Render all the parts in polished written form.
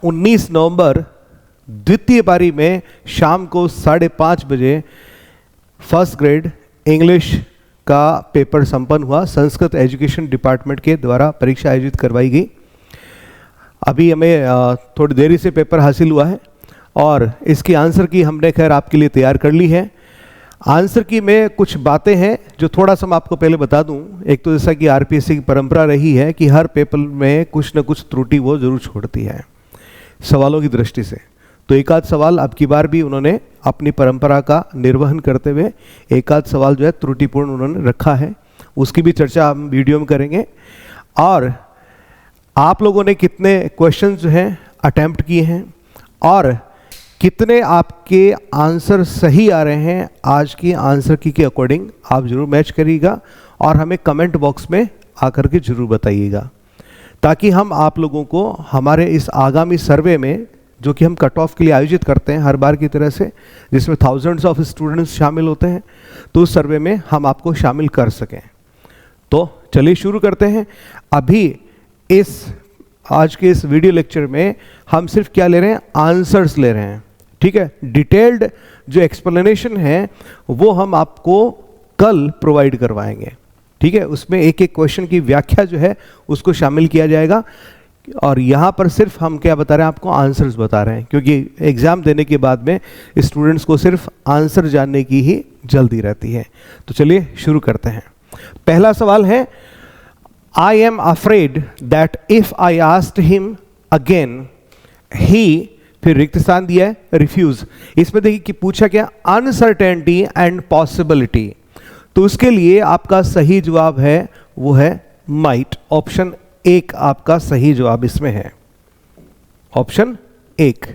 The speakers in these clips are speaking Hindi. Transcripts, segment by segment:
19 नवंबर द्वितीय पारी में शाम को 5:30 बजे फर्स्ट ग्रेड इंग्लिश का पेपर संपन्न हुआ। संस्कृत एजुकेशन डिपार्टमेंट के द्वारा परीक्षा आयोजित करवाई गई। अभी हमें थोड़ी देरी से पेपर हासिल हुआ है और इसकी आंसर की हमने खैर आपके लिए तैयार कर ली है। आंसर की में कुछ बातें हैं जो थोड़ा सा मैं आपको पहले बता दूं। एक तो जैसा कि आरपीएससी की परंपरा रही है कि हर पेपर में कुछ न कुछ त्रुटि वो जरूर छोड़ती है सवालों की दृष्टि से। तो एक आध सवाल अब की बार भी उन्होंने अपनी परंपरा का निर्वहन करते हुए एक आध सवाल जो है त्रुटिपूर्ण उन्होंने रखा है, उसकी भी चर्चा हम वीडियो में करेंगे। और आप लोगों ने कितने क्वेश्चन जो हैं अटेम्प्ट किए हैं और कितने आपके आंसर सही आ रहे हैं आज की आंसर की के अकॉर्डिंग आप जरूर मैच करिएगा और हमें कमेंट बॉक्स में आकर के जरूर बताइएगा, ताकि हम आप लोगों को हमारे इस आगामी सर्वे में, जो कि हम कट ऑफ के लिए आयोजित करते हैं हर बार की तरह से, जिसमें थाउजेंड्स ऑफ स्टूडेंट्स शामिल होते हैं, तो उस सर्वे में हम आपको शामिल कर सकें। तो चलिए शुरू करते हैं। अभी इस आज के इस वीडियो लेक्चर में हम सिर्फ क्या ले रहे हैं, आंसर्स ले रहे हैं। ठीक है, डिटेल्ड जो एक्सप्लेनेशन है वो हम आपको कल प्रोवाइड करवाएंगे। ठीक है, उसमें एक एक क्वेश्चन की व्याख्या जो है उसको शामिल किया जाएगा और यहाँ पर सिर्फ हम क्या बता रहे हैं, आपको आंसर्स बता रहे हैं, क्योंकि एग्जाम देने के बाद में स्टूडेंट्स को सिर्फ आंसर जानने की ही जल्दी रहती है। तो चलिए शुरू करते हैं। पहला सवाल है, I am afraid that if I asked him again ही, फिर रिक्त स्थान दिया है, रिफ्यूज। इसमें देखिए कि पूछा क्या, अनसर्टेनिटी एंड पॉसिबिलिटी। तो उसके लिए आपका सही जवाब है वो है माइट। ऑप्शन 1 आपका सही जवाब इसमें है। ऑप्शन 1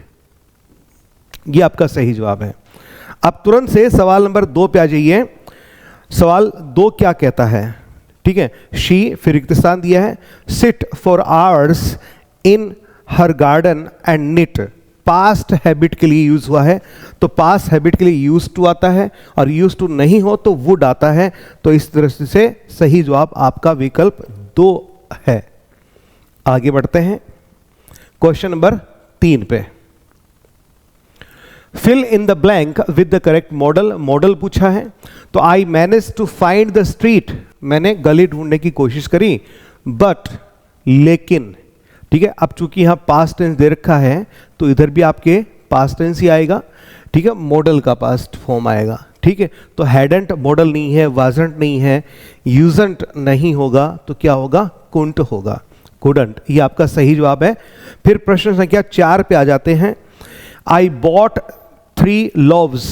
ये आपका सही जवाब है। अब तुरंत से सवाल नंबर 2 पे आ जाइए। सवाल 2 क्या कहता है? ठीक है, शी, फिर रिक्त स्थान दिया है, sit for hours in her garden and knit. Past habit के लिए यूज हुआ है, तो पास्ट हैबिट के लिए यूज टू आता है और यूज टू नहीं हो तो वुड आता है। तो इस दृष्टि से सही जवाब आपका विकल्प 2 है। आगे बढ़ते हैं क्वेश्चन नंबर 3 पे। Fill in the blank with the correct modal. Modal पूछा है, तो I manage to find the street, मैंने गली ढूंढने की कोशिश करी, बट, लेकिन। ठीक है, अब चूंकि यहां पास्ट टेंस दे रखा है तो इधर भी आपके पास्ट टेंस ही आएगा। ठीक है, मॉडल का पास्ट फॉर्म आएगा। ठीक है, तो हैडंट मॉडल नहीं है, वाजंट नहीं है, यूजंट नहीं होगा, तो क्या होगा, कुंट होगा, कुडंट। ये आपका सही जवाब है। फिर प्रश्न संख्या 4 पे आ जाते हैं। आई बॉट 3 loaves,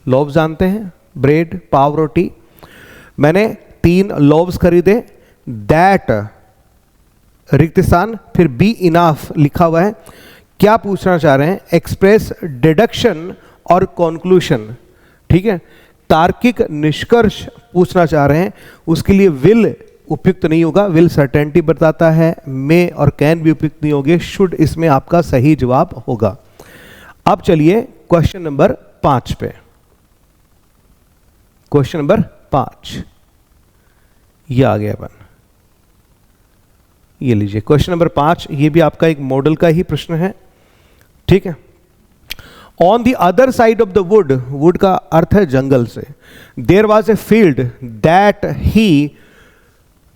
loaves जानते हैं, ब्रेड, पाव, रोटी। मैंने 3 loaves खरीदे, दैट, रिक्त स्थान, फिर बी इनाफ लिखा हुआ है। क्या पूछना चाह रहे हैं, एक्सप्रेस डिडक्शन और कॉन्क्लूशन। ठीक है, तार्किक निष्कर्ष पूछना चाह रहे हैं, उसके लिए विल उपयुक्त नहीं होगा, विल सर्टेनिटी बताता है, मे और कैन भी उपयुक्त नहीं होंगे, शुड इसमें आपका सही जवाब होगा। अब चलिए क्वेश्चन नंबर 5 पे। क्वेश्चन नंबर 5 ये आ गया अपन, ये लीजिए क्वेश्चन नंबर 5। ये भी आपका एक मॉडल का ही प्रश्न है। ठीक है, on the other side of the wood, wood का अर्थ है जंगल से, there was a field that he,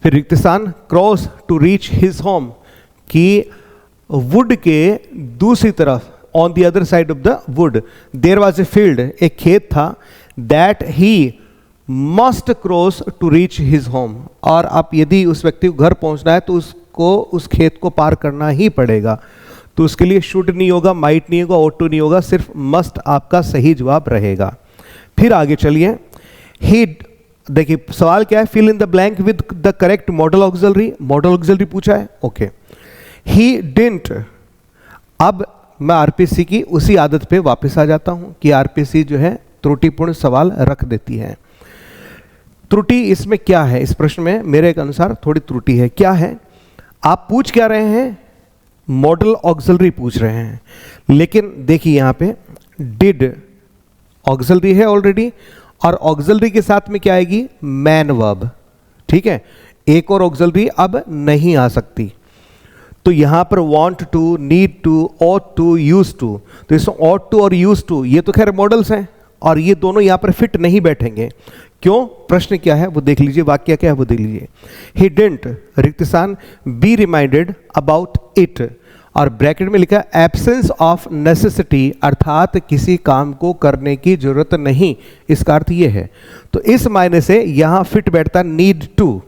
फिर रिक्त स्थान, cross to reach his home, कि वुड के दूसरी तरफ, on the other side of the wood, there was a field, एक खेत था, that he must cross to reach his home, और आप यदि उस व्यक्ति को घर पहुंचना है तो उसको उस खेत को पार करना ही पड़ेगा। तो उसके लिए शुड नहीं होगा, माइट नहीं होगा, ऑट टू नहीं होगा, सिर्फ मस्ट आपका सही जवाब रहेगा। फिर आगे चलिए, ही, देखिए सवाल क्या है, fill in the blank with the correct modal auxiliary. Modal auxiliary पूछा है, ओके। ही डिडंट, अब मैं आरपीएससी की उसी आदत पे वापस आ जाता हूं कि आरपीएससी जो है त्रुटिपूर्ण सवाल रख देती है। त्रुटि इसमें क्या है, इस प्रश्न में मेरे अनुसार थोड़ी त्रुटि है। क्या है, आप पूछ क्या रहे हैं, मॉडल ऑक्सिलरी पूछ रहे हैं, लेकिन देखिए यहां पे डिड ऑक्सिलरी है ऑलरेडी, और ऑक्सिलरी के साथ में क्या आएगी, मैन वर्ब। ठीक है, एक और ऑक्सिलरी अब नहीं आ सकती। तो यहां पर want to, need to, ought to, used to, तो इसमें ought to और used to ये तो खैर मॉडल्स हैं और ये दोनों यहां पर फिट नहीं बैठेंगे। क्यों? प्रश्न क्या है वो देख लीजिए, वाक्य क्या है वो देख लीजिए। He didn't रिक्त स्थान be reminded about it, और ब्रैकेट में लिखा एब्सेंस ऑफ नेसेसिटी, अर्थात किसी काम को करने की जरूरत नहीं, इसका अर्थ ये है। तो इस मायने से यहां फिट बैठता नीड टू।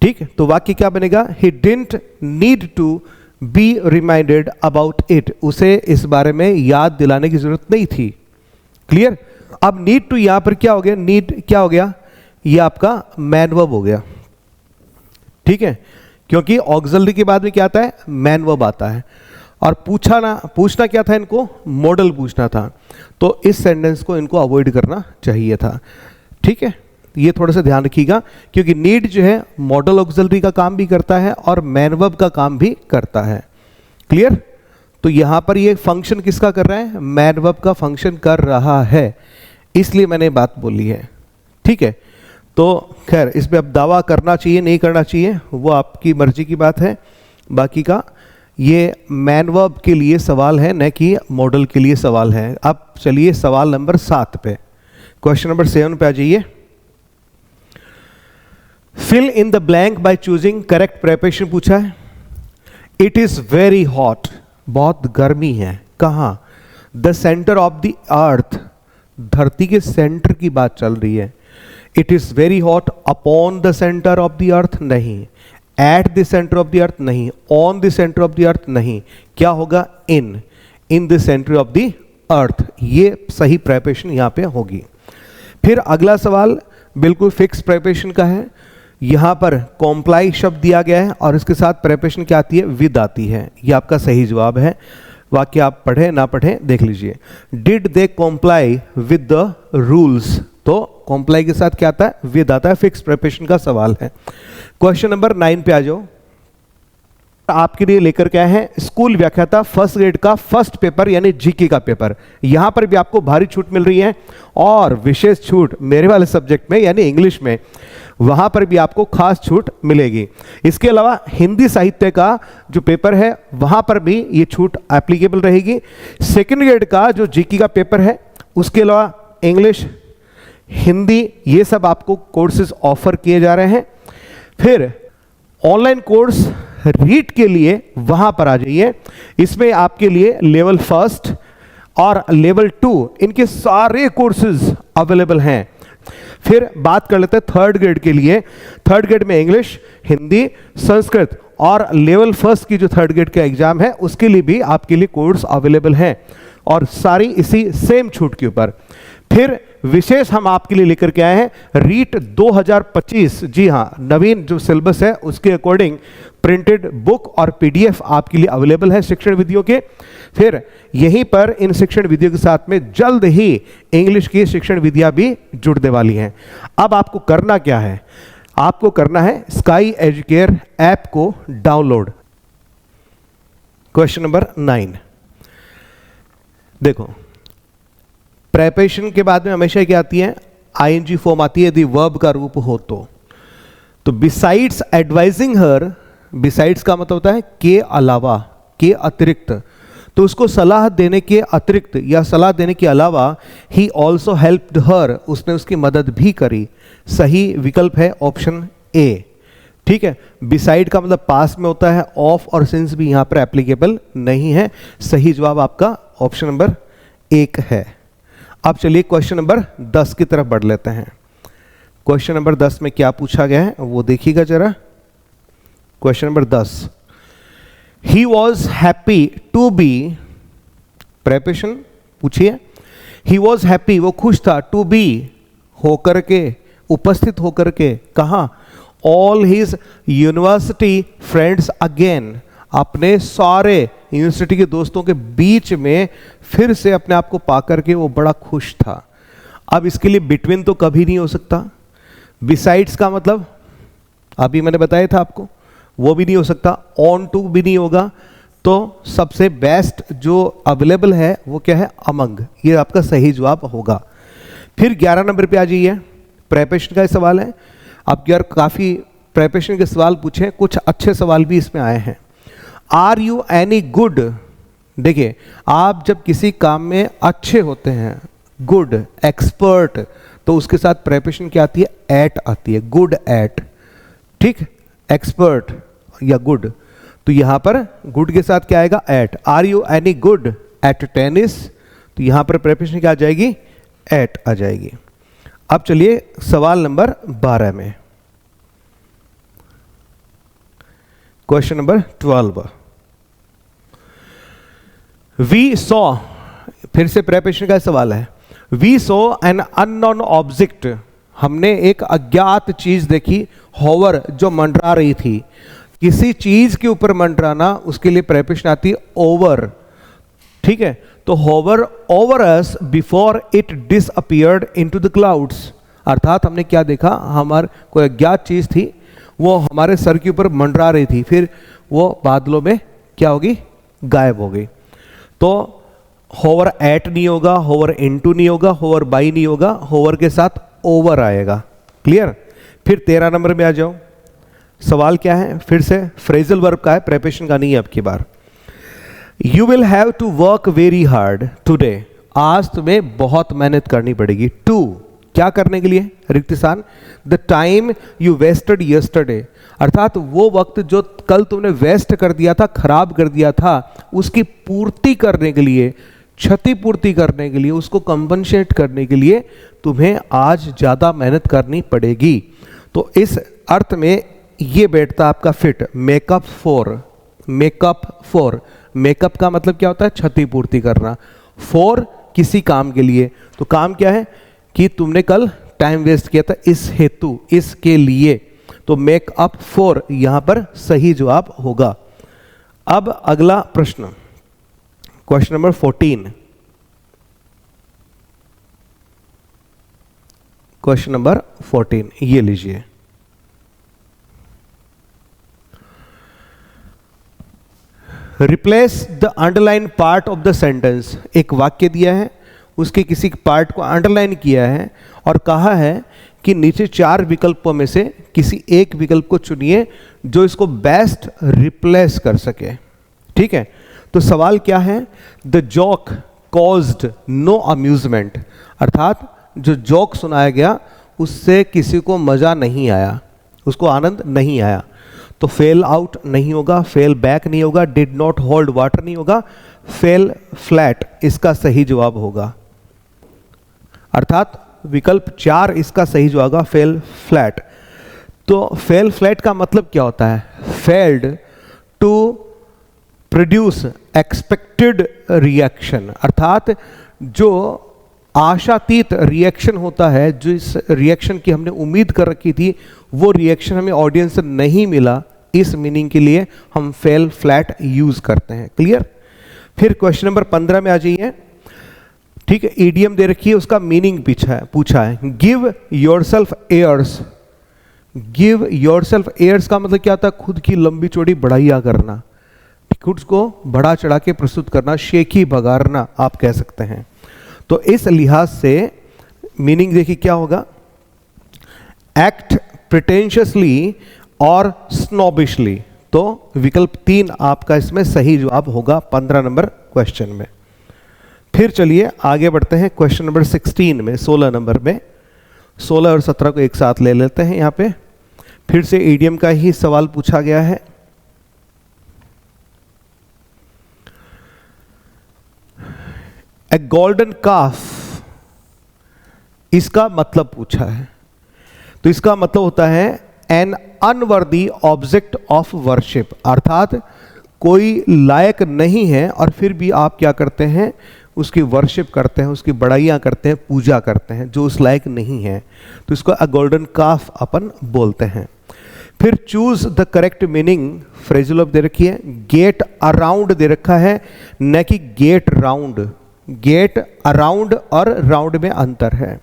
ठीक, तो वाक्य क्या बनेगा? He didn't need to be reminded about it, उसे इस बारे में याद दिलाने की जरूरत नहीं थी। क्लियर? अब नीड टू यहां पर क्या हो गया? नीड क्या हो गया? ये आपका मैन वर्ब हो गया। ठीक है, क्योंकि ऑक्सिलरी के बाद में क्या आता है? मैन वर्ब आता है। और पूछना क्या था इनको? मॉडल पूछना था। तो इस सेंटेंस को इनको अवॉइड करना चाहिए था। ठीक है, ये थोड़ा सा ध्यान रखिएगा, क्योंकि नीड जो है मॉडल ऑक्सिलरी का काम भी करता है और मैन वर्ब का काम भी करता है। क्लियर? तो यहां पर ये फंक्शन किसका कर रहा है? मैन वर्ब का फंक्शन कर रहा है, इसलिए मैंने बात बोली है। ठीक है, तो खैर इस पे अब दावा करना चाहिए नहीं करना चाहिए वो आपकी मर्जी की बात है। बाकी का ये मैन वर्ब के लिए सवाल है, न कि मॉडल के लिए सवाल है। अब चलिए सवाल नंबर 7 पे, क्वेश्चन नंबर 7 पे आ जाइए। Fill in the blank by choosing correct preparation पूछा है। इट इज वेरी हॉट, बहुत गर्मी है। कहाँ? The centre of the earth, धरती के सेंटर की बात चल रही है। It is very hot upon the centre of the earth, नहीं। At the centre of the earth, नहीं। On the centre of the earth, नहीं। क्या होगा? In the centre of the earth, ये सही प्रेपरेशन यहां पे होगी। फिर अगला सवाल बिल्कुल फिक्स प्रेपरेशन का है। यहां पर कॉम्प्लाई शब्द दिया गया है और इसके साथ प्रेपरेशन क्या आती है? विद आती है। ये आपका सही जवाब है। वाक्य आप पढ़े ना पढ़े देख लीजिए। Did they comply with the rules, तो कॉम्प्लाई के साथ क्या आता है? विद आता है। फिक्स प्रेपरेशन का सवाल है। क्वेश्चन नंबर 9 पे आ जाओ। आपके लिए लेकर के आए हैं स्कूल व्याख्याता फर्स्ट ग्रेड का फर्स्ट पेपर यानी जीके का पेपर। यहां पर भी आपको भारी छूट मिल रही है और विशेष छूट मेरे वाले सब्जेक्ट में यानी इंग्लिश में, वहां पर भी आपको खास छूट मिलेगी। इसके अलावा हिंदी साहित्य का जो पेपर है वहां पर भी ये छूट एप्लीकेबल रहेगी। सेकेंड ग्रेड का जो जीके का पेपर है उसके अलावा इंग्लिश, हिंदी, ये सब आपको कोर्सेज ऑफर किए जा रहे हैं। फिर ऑनलाइन कोर्स रीट के लिए वहां पर आ जाइए। इसमें आपके लिए लेवल 1 और लेवल 2 इनके सारे कोर्सेज अवेलेबल हैं। फिर बात कर लेते हैं थर्ड ग्रेड के लिए। थर्ड ग्रेड में इंग्लिश, हिंदी, संस्कृत और लेवल 1 की जो थर्ड ग्रेड का एग्जाम है उसके लिए भी आपके लिए कोर्स अवेलेबल हैं और सारी इसी सेम छूट के ऊपर। फिर विशेष हम आपके लिए लेकर के आए हैं रीट 2025। जी हां, नवीन जो सिलेबस है उसके अकॉर्डिंग प्रिंटेड बुक और पीडीएफ आपके लिए अवेलेबल है शिक्षण विधियों के। फिर यहीं पर इन शिक्षण विधियों के साथ में जल्द ही इंग्लिश की शिक्षण विधियां भी जुड़ने वाली हैं। अब आपको करना क्या है? आपको करना है स्काई एजुकेयर ऐप को डाउनलोड। क्वेश्चन नंबर 9 देखो, प्रेपरेशन के बाद में हमेशा क्या आती है? आईएनजी फॉर्म आती है यदि वर्ब का रूप हो तो बिसाइड्स एडवाइजिंग हर, बिसाइड्स का मतलब होता है के अलावा, के अतिरिक्त, तो उसको सलाह देने के अतिरिक्त या सलाह देने के अलावा ही ऑल्सो हेल्प्ड हर, उसने उसकी मदद भी करी। सही विकल्प है ऑप्शन ए। ठीक है, बिसाइड का मतलब पास में होता है, ऑफ और सिंस भी यहां पर एप्लीकेबल नहीं है। सही जवाब आपका ऑप्शन नंबर 1 है। अब चलिए क्वेश्चन नंबर 10 की तरफ बढ़ लेते हैं। क्वेश्चन नंबर 10 में क्या पूछा गया है वो देखिएगा जरा। Question number 10, he was happy to be, preparation पूछिए। ही वॉज हैप्पी, वो खुश था, टू बी होकर के, उपस्थित होकर के, कहाँ? All his university friends again, अपने सारे यूनिवर्सिटी के दोस्तों के बीच में फिर से अपने आप को पाकर के वो बड़ा खुश था। अब इसके लिए बिटवीन तो कभी नहीं हो सकता। बिसाइड्स का मतलब अभी मैंने बताया था आपको, वो भी नहीं हो सकता। ऑन टू भी नहीं होगा। तो सबसे बेस्ट जो अवेलेबल है वो क्या है? अमंग, ये आपका सही जवाब होगा। फिर 11 नंबर पे आ जाइए। प्रेपरेशन का सवाल है। अब यार काफ़ी प्रेपरेशन के सवाल पूछे, कुछ अच्छे सवाल भी इसमें आए हैं। आर यू एनी गुड, देखिए आप जब किसी काम में अच्छे होते हैं, गुड, एक्सपर्ट, तो उसके साथ प्रेपोजिशन क्या आती है, एट आती है, गुड एट, ठीक, एक्सपर्ट या गुड, तो यहां पर गुड के साथ क्या आएगा, at. Are you any good at tennis, तो यहां पर प्रेपोजिशन क्या आ जाएगी, एट आ जाएगी। अब चलिए सवाल नंबर 12 में, क्वेश्चन नंबर 12। वी सॉ, फिर से प्रेपोजिशन का सवाल है, we saw an unknown object, हमने एक अज्ञात चीज देखी, होवर, जो मंडरा रही थी, किसी चीज के ऊपर मंडराना, उसके लिए प्रेपोजिशन आती है ओवर, ठीक है, तो hover over us before it disappeared into the clouds, अर्थात हमने क्या देखा, हमारे कोई अज्ञात चीज थी, वो हमारे सर के ऊपर मंडरा रही थी, फिर वो बादलों में क्या होगी, गायब हो गई। तो होवर एट नहीं होगा, होवर इनटू नहीं होगा, होवर बाई नहीं होगा, होवर के साथ ओवर आएगा। क्लियर। फिर 13 नंबर में आ जाओ, सवाल क्या है, फिर से फ्रेजल वर्ब का है, प्रेपोजिशन का नहीं है अब की बार। You will have to work very hard today, आज तुम्हें बहुत मेहनत करनी पड़ेगी। टू, क्या करने के लिए, रिक्त स्थान, the time you wasted yesterday, अर्थात वो वक्त जो कल तुमने वेस्ट कर दिया था, खराब कर दिया था, उसकी पूर्ति करने के लिए, क्षतिपूर्ति करने के लिए, उसको कंपनसेट करने के लिए तुम्हें आज ज़्यादा मेहनत करनी पड़ेगी। तो इस अर्थ में ये बैठता आपका fit, makeup for, makeup for, makeup का मतलब क्या होता है, क्षतिपूर्ति करना, फॉर किसी काम के लिए, तो काम क्या है कि तुमने कल टाइम वेस्ट किया था, इस हेतु, इसके लिए, तो मेक अप फॉर यहां पर सही जवाब होगा। अब अगला प्रश्न, क्वेश्चन नंबर 14, क्वेश्चन नंबर 14 ये लीजिए, replace the underline part of the sentence, एक वाक्य दिया है, उसके किसी पार्ट को अंडरलाइन किया है और कहा है कि नीचे 4 विकल्पों में से किसी एक विकल्प को चुनिए जो इसको बेस्ट रिप्लेस कर सके। ठीक है, तो सवाल क्या है, the joke caused no amusement, अर्थात जो जोक सुनाया गया उससे किसी को मजा नहीं आया, उसको आनंद नहीं आया, तो फेल आउट नहीं होगा, फेल बैक नहीं होगा, डिड नॉट होल्ड वाटर नहीं होगा, फेल फ्लैट इसका सही जवाब होगा, अर्थात विकल्प 4 इसका सही जवाब होगा, फेल फ्लैट। तो फेल फ्लैट का मतलब क्या होता है, failed to produce expected reaction, अर्थात जो आशातीत रिएक्शन होता है, जिस रिएक्शन की हमने उम्मीद कर रखी थी वो रिएक्शन हमें ऑडियंस से नहीं मिला, इस मीनिंग के लिए हम फेल फ्लैट यूज करते हैं। क्लियर। फिर क्वेश्चन नंबर 15 में आ जाइए। ठीक है, ईडियम दे रखी है, उसका मीनिंग पूछा है, give yourself airs, give yourself airs का मतलब क्या होता है, खुद की लंबी चौड़ी बढ़ाइया करना, खुद को बढ़ा चढ़ा के प्रस्तुत करना, शेखी बगारना आप कह सकते हैं। तो इस लिहाज से मीनिंग देखिए क्या होगा, एक्ट प्रिटेंशियसली और स्नोबिशली, तो विकल्प 3 आपका इसमें सही जवाब होगा 15 नंबर क्वेश्चन में। फिर चलिए आगे बढ़ते हैं क्वेश्चन नंबर 16 में, 16 नंबर में, 16 और 17 को एक साथ ले लेते हैं। यहाँ पे फिर से ईडियम का ही सवाल पूछा गया है। ए गोल्डन काफ, इसका मतलब पूछा है, तो इसका मतलब होता है an unworthy object of worship, अर्थात कोई लायक नहीं है और फिर भी आप क्या करते हैं, उसकी वर्शिप करते हैं, उसकी बड़ाइयाँ करते हैं, पूजा करते हैं, जो उस लायक नहीं है, तो इसको अ गोल्डन काफ अपन बोलते हैं। फिर choose the correct meaning, phrasal of दे रखी है, गेट अराउंड दे रखा है, न कि गेट राउंड, गेट अराउंड और राउंड में अंतर है।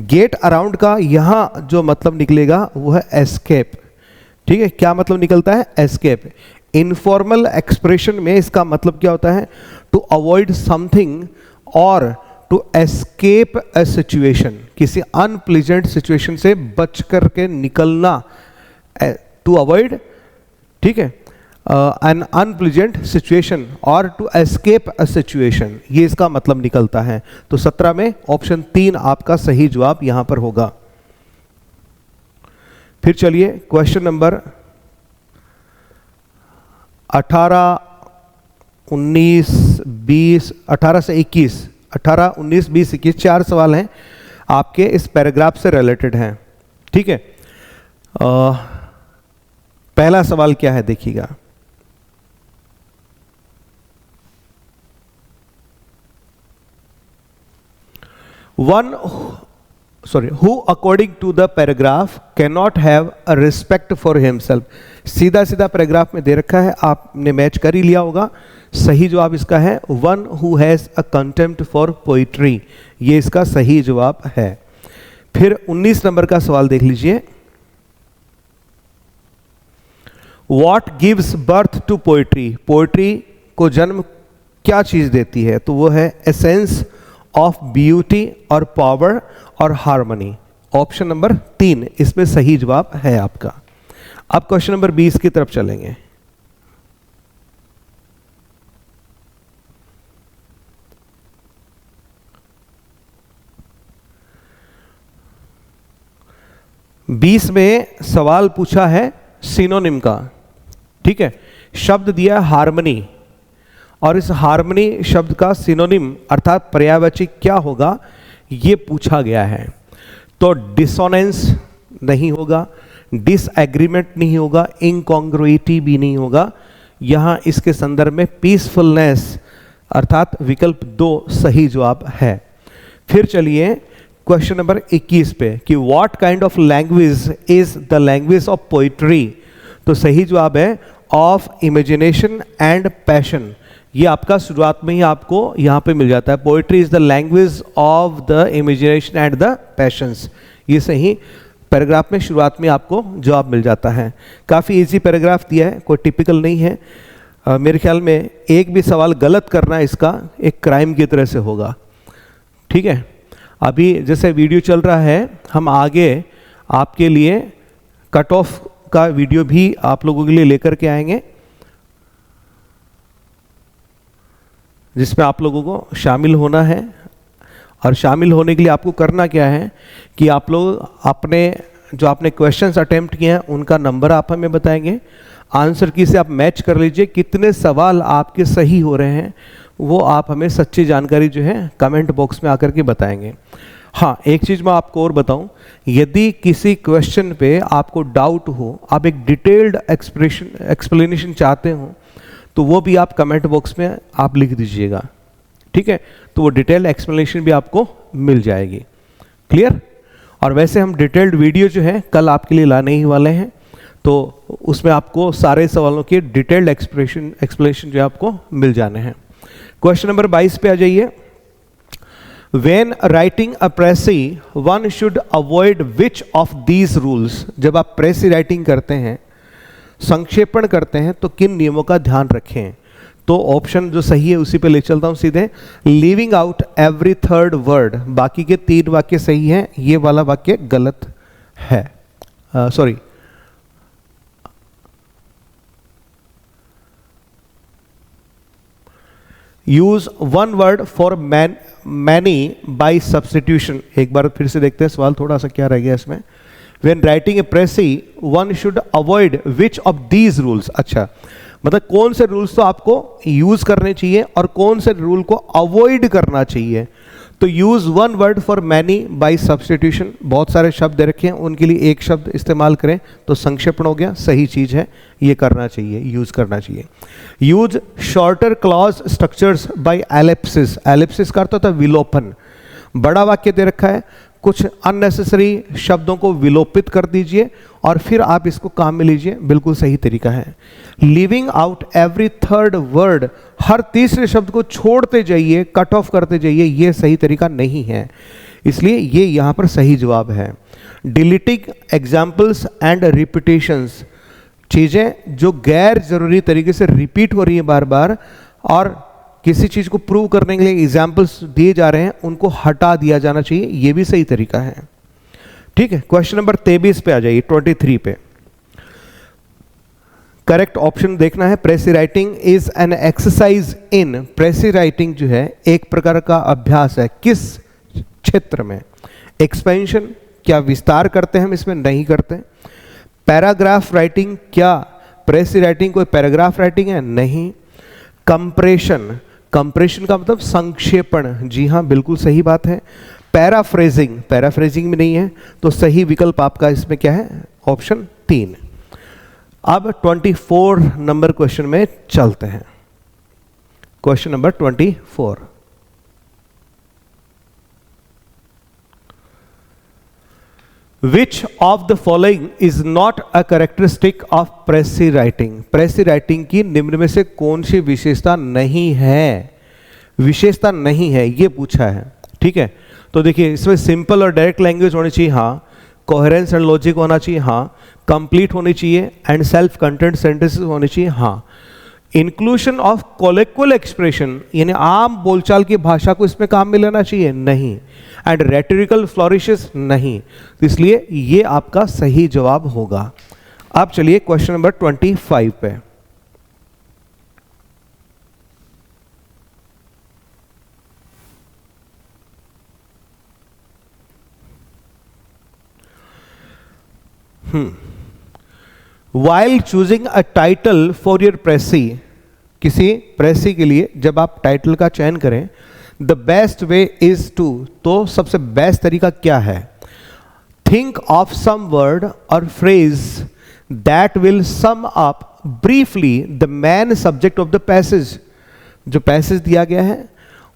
गेट अराउंड का यहां जो मतलब निकलेगा वो है एस्केप। ठीक है, क्या मतलब निकलता है, एस्केप। इनफॉर्मल एक्सप्रेशन में इसका मतलब क्या होता है, टू अवॉइड समथिंग और टू एस्केप अ सिचुएशन, किसी अनप्लीजेंट सिचुएशन से बच करके निकलना, टू अवॉइड। ठीक है, एन अनप्लीजेंट सिचुएशन और टू एस्केप अ सिचुएशन, ये इसका मतलब निकलता है। तो 17 में ऑप्शन 3 आपका सही जवाब यहां पर होगा। फिर चलिए क्वेश्चन नंबर 18, 19, 20, 18 से 21, 18, 19, 20, 21 4 सवाल हैं आपके इस पैराग्राफ से रिलेटेड हैं। ठीक है, पहला सवाल क्या है देखिएगा। Who according to the paragraph cannot have a respect for himself। सीधा सीधा पैराग्राफ में दे रखा है, आपने मैच कर ही लिया होगा। सही जवाब इसका है one who has a contempt for poetry, ये इसका सही जवाब है। फिर 19 नंबर का सवाल देख लीजिए। What gives birth to poetry? Poetry को जन्म क्या चीज देती है? तो वो है एसेंस ऑफ ब्यूटी और पावर और हार्मनी। ऑप्शन नंबर 3 इसमें सही जवाब है आपका। अब क्वेश्चन नंबर 20 की तरफ चलेंगे। बीस में सवाल पूछा है सिनोनिम का। ठीक है, शब्द दिया हार्मनी और इस हार्मनी शब्द का सिनोनिम अर्थात पर्यायवाची क्या होगा ये पूछा गया है। तो डिसोनेंस नहीं होगा, डिसएग्रीमेंट नहीं होगा, इनकॉन्ग्रुइटी भी नहीं होगा। यहां इसके संदर्भ में पीसफुलनेस अर्थात विकल्प 2 सही जवाब है। फिर चलिए क्वेश्चन नंबर 21 पे कि what kind of language is the language of poetry. तो सही जवाब है ऑफ इमेजिनेशन एंड पैशन। ये आपका शुरुआत में ही आपको यहां पे मिल जाता है, poetry is the language of the imagination and the patience. ये सही पैराग्राफ में शुरुआत में आपको जवाब मिल जाता है। काफ़ी इजी पैराग्राफ दिया है, कोई टिपिकल नहीं है। मेरे ख्याल में एक भी सवाल गलत करना इसका एक क्राइम की तरह से होगा। ठीक है, अभी जैसे वीडियो चल रहा है, हम आगे आपके लिए कट ऑफ का वीडियो भी आप लोगों के लिए लेकर के आएंगे, जिसमें आप लोगों को शामिल होना है। और शामिल होने के लिए आपको करना क्या है कि आप लोग अपने जो आपने क्वेश्चंस अटेम्प्ट किए हैं उनका नंबर आप हमें बताएंगे, आंसर की से आप मैच कर लीजिए, कितने सवाल आपके सही हो रहे हैं वो आप हमें सच्ची जानकारी जो है कमेंट बॉक्स में आकर के बताएंगे। हाँ, एक चीज़ मैं आपको और बताऊं, यदि किसी क्वेश्चन पे आपको डाउट हो, आप एक डिटेल्ड एक्सप्लेनेशन चाहते हो, तो वो भी आप कमेंट बॉक्स में आप लिख दीजिएगा। ठीक है, तो वो डिटेल्ड एक्सप्लेनेशन भी आपको मिल जाएगी। क्लियर? और वैसे हम डिटेल्ड वीडियो जो है कल आपके लिए लाने ही वाले हैं, तो उसमें आपको सारे सवालों के डिटेल्ड एक्सप्लेनेशन जो है आपको मिल जाने हैं। क्वेश्चन नंबर 22 पे आ जाइए। When writing a précis, one should avoid which of these rules? जब आप प्रेसी राइटिंग करते हैं, संक्षेपण करते हैं, तो किन नियमों का ध्यान रखें? तो ऑप्शन जो सही है उसी पे ले चलता हूं सीधे। Leaving out every third word, बाकी के 3 वाक्य सही हैं, ये वाला वाक्य गलत है। Sorry, use one word for many by substitution. एक बार फिर से देखते हैं सवाल, थोड़ा सा क्या रह गया इसमें। When writing a précis, one should avoid which of these rules? अच्छा, मतलब कौन से रूल्स तो आपको यूज करने चाहिए और कौन से रूल को अवॉइड करना चाहिए। तो use one word for many by substitution, बहुत सारे शब्द दे रखे हैं, उनके लिए एक शब्द इस्तेमाल करें तो संक्षेपण हो गया, सही चीज है, ये करना चाहिए, यूज करना चाहिए। Use shorter clause structures by ellipsis, ellipsis का अर्थ होता है विलोपन। बड़ा वाक्य दे रखा है, कुछ अननेसेसरी शब्दों को विलोपित कर दीजिए और फिर आप इसको काम में लीजिए, बिल्कुल सही तरीका है। Leaving out every third word, हर तीसरे शब्द को छोड़ते जाइए, कट ऑफ करते जाइए, ये सही तरीका नहीं है, इसलिए ये यहाँ पर सही जवाब है। डिलीटिंग एग्जाम्पल्स एंड रिपीटेशंस, चीज़ें जो गैर जरूरी तरीके से रिपीट हो रही है बार बार और किसी चीज को प्रूव करने के लिए एग्जाम्पल्स दिए जा रहे हैं, उनको हटा दिया जाना चाहिए, ये भी सही तरीका है। ठीक है, क्वेश्चन नंबर 23 पे आ जाइए, 23 पे। करेक्ट ऑप्शन देखना है, प्रेसी writing is an exercise in, प्रेसी writing जो है एक प्रकार का अभ्यास है, किस क्षेत्र में? एक्सपेंशन, क्या विस्तार करते हैं हम इसमें? नहीं करते। पैराग्राफ राइटिंग, क्या प्रेसी राइटिंग कोई पैराग्राफ राइटिंग है? नहीं। कंप्रेशन, कंप्रेशन का मतलब संक्षेपण, जी हाँ बिल्कुल सही बात है। पैराफ्रेजिंग, पैराफ्रेजिंग भी नहीं है, तो सही विकल्प आपका इसमें क्या है? ऑप्शन 3। अब 24 नंबर क्वेश्चन में चलते हैं। Question number 24, which of the following is not a characteristic of प्रेसी writing? प्रेसी writing की निम्न में से कौन सी विशेषता नहीं है? विशेषता नहीं है ये पूछा है, ठीक है। तो देखिए इसमें सिंपल और डायरेक्ट लैंग्वेज होनी चाहिए, हाँ। कोहेरेंस एंड लॉजिक होना चाहिए, हाँ। कंप्लीट होनी चाहिए एंड सेल्फ कंटेंट सेंटेंसेस होने चाहिए, हाँ। इंक्लूशन ऑफ कोलोक्वियल एक्सप्रेशन, यानी आम बोलचाल की भाषा को इसमें काम में लेना चाहिए, नहीं। एंड रेटोरिकल फ्लोरिशेस, नहीं। तो इसलिए ये आपका सही जवाब होगा। अब चलिए क्वेश्चन नंबर 25 पे। While choosing a title for your pressy, किसी प्रेसी के लिए जब आप टाइटल का चयन करें, the best way is to, तो सबसे बेस्ट तरीका क्या है? थिंक ऑफ सम वर्ड और phrase that will sum up briefly the main subject of the passage. जो पैसेज दिया गया है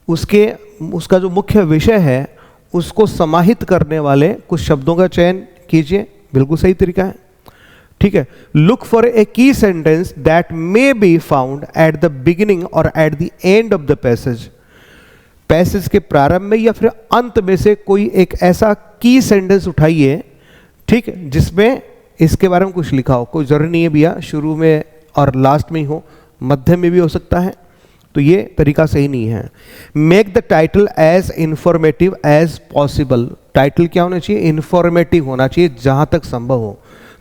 उसका जो मुख्य विषय है उसको समाहित करने वाले कुछ शब्दों का चयन कीजिए, बिल्कुल सही तरीका है, ठीक है। Look for a key sentence that may be found at the beginning और at the end of the passage. Passage के प्रारंभ में या फिर अंत में से कोई एक ऐसा की सेंटेंस उठाइए, ठीक है, जिसमें इसके बारे में कुछ लिखा हो। कोई जरूरी नहीं है भैया शुरू में और लास्ट में ही हो, मध्य में भी हो सकता है, तो ये तरीका सही नहीं है। Make the title as informative as possible. Title क्या होना चाहिए? इंफॉर्मेटिव होना चाहिए जहां तक संभव हो।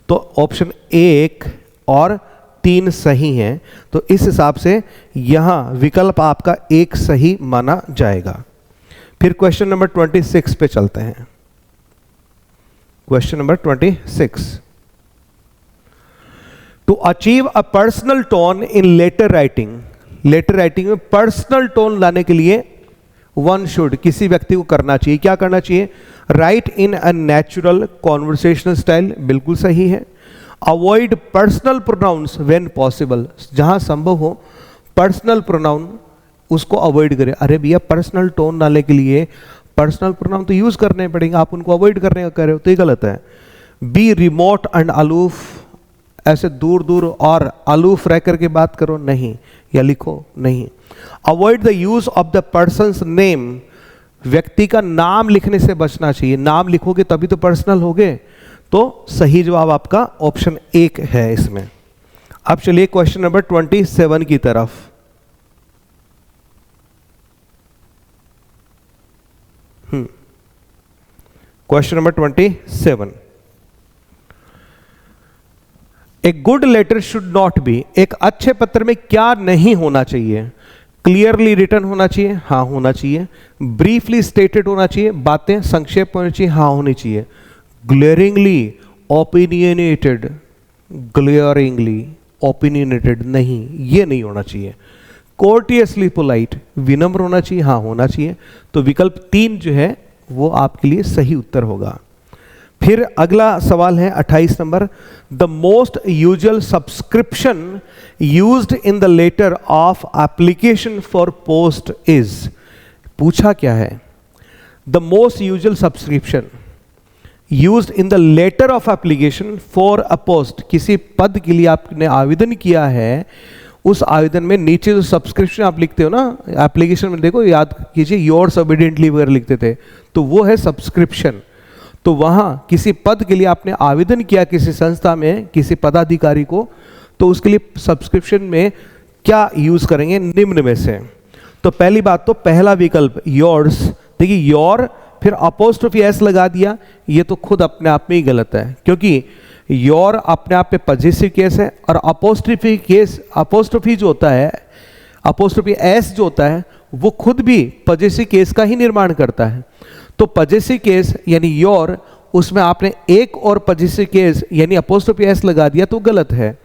तो ऑप्शन 1 और 3 सही हैं, तो इस हिसाब से यहां विकल्प आपका 1 सही माना जाएगा। फिर क्वेश्चन नंबर 26 पे चलते हैं। Question number 26, to achieve a personal tone in letter writing. Letter writing में पर्सनल टोन लाने के लिए वन शुड, किसी व्यक्ति को करना चाहिए, क्या करना चाहिए? Right in a natural conversational style, बिल्कुल सही है। Avoid personal pronouns when possible, जहां संभव हो पर्सनल प्रोनाउन उसको अवॉइड करें। अरे भैया पर्सनल टोन डालने के लिए पर्सनल प्रोनाउन तो यूज करने पड़ेंगे, आप उनको अवॉइड करने का कह रहे हो, तो ये गलत है। बी रिमोट एंड अलूफ, ऐसे दूर दूर और अलूफ रह करके बात करो, नहीं, या लिखो, नहीं। Avoid the use of the persons name, व्यक्ति का नाम लिखने से बचना चाहिए, नाम लिखोगे तभी तो पर्सनल होगे। तो सही जवाब आपका ऑप्शन 1 है इसमें। अब चलिए क्वेश्चन नंबर 27 की तरफ। Question number 27, a good letter should not be, एक अच्छे पत्र में क्या नहीं होना चाहिए? क्लियरली रिटन होना चाहिए, हाँ होना चाहिए। ब्रीफली स्टेटेड होना चाहिए, बातें संक्षेप होनी चाहिए, हाँ होनी चाहिए। ग्लेयरिंगली ओपिनियनेटेड, ग्लेयरिंगली ओपिनियनेटेड नहीं, ये नहीं होना चाहिए। कोर्टियसली पोलाइट, विनम्र होना चाहिए, हाँ होना चाहिए। तो विकल्प 3 जो है वो आपके लिए सही उत्तर होगा। फिर अगला सवाल है 28 number, the most usual subscription used in the letter of application for post is. पूछा क्या है? The most usual subscription used in the letter of application for a post, किसी पद के लिए आपने आवेदन किया है, उस आवेदन में नीचे जो सब्सक्रिप्शन आप लिखते हो ना एप्लीकेशन में, देखो याद कीजिए योर्स ओबीडिएंटली वगैरह लिखते थे, तो वो है सब्सक्रिप्शन। तो वहाँ किसी पद के लिए आपने आवेदन किया किसी संस्था में, किसी पदाधिकारी को, तो उसके लिए सब्सक्रिप्शन में क्या यूज करेंगे निम्न में से? तो पहली बात तो पहला विकल्प योर्स, देखिए योर फिर अपोस्ट्रोफी एस लगा दिया, ये तो खुद अपने आप में ही गलत है, क्योंकि योर अपने आप पे पॉजिटिव केस है, और अपोस्ट्रोफी केस, अपोस्ट्रोफी जो होता है, अपोस्ट्रोफी एस जो होता है, वो खुद भी पॉजिटिव केस का ही निर्माण करता है। तो पॉजिटिव केस यानी योर, उसमें आपने एक और पॉजिटिव केस यानी अपोस्ट्रोफी एस लगा दिया तो गलत है,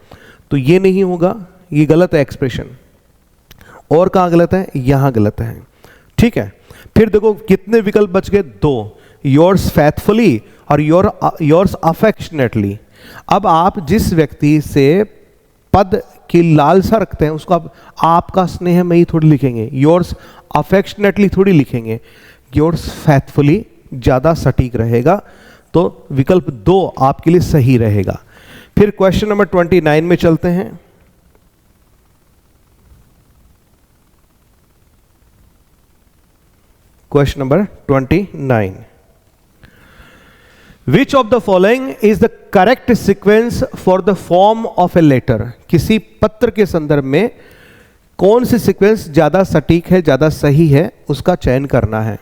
तो ये नहीं होगा, ये गलत है एक्सप्रेशन। और कहाँ गलत है? यहां गलत है। ठीक है, फिर देखो कितने विकल्प बच गए? 2, योर्स फेथफुली और योर्स अफेक्शनेटली। अब आप जिस व्यक्ति से पद की लालसा रखते हैं उसको आप आपका स्नेह में ही थोड़ी लिखेंगे, योर्स अफेक्शनेटली थोड़ी लिखेंगे, योर्स फेथफुली ज्यादा सटीक रहेगा। तो विकल्प 2 आपके लिए सही रहेगा। फिर क्वेश्चन नंबर 29 में चलते हैं। Question number 29, which of the following is the correct sequence for the form of a letter? किसी पत्र के संदर्भ में कौन सी सीक्वेंस ज्यादा सटीक है, ज्यादा सही है, उसका चयन करना है।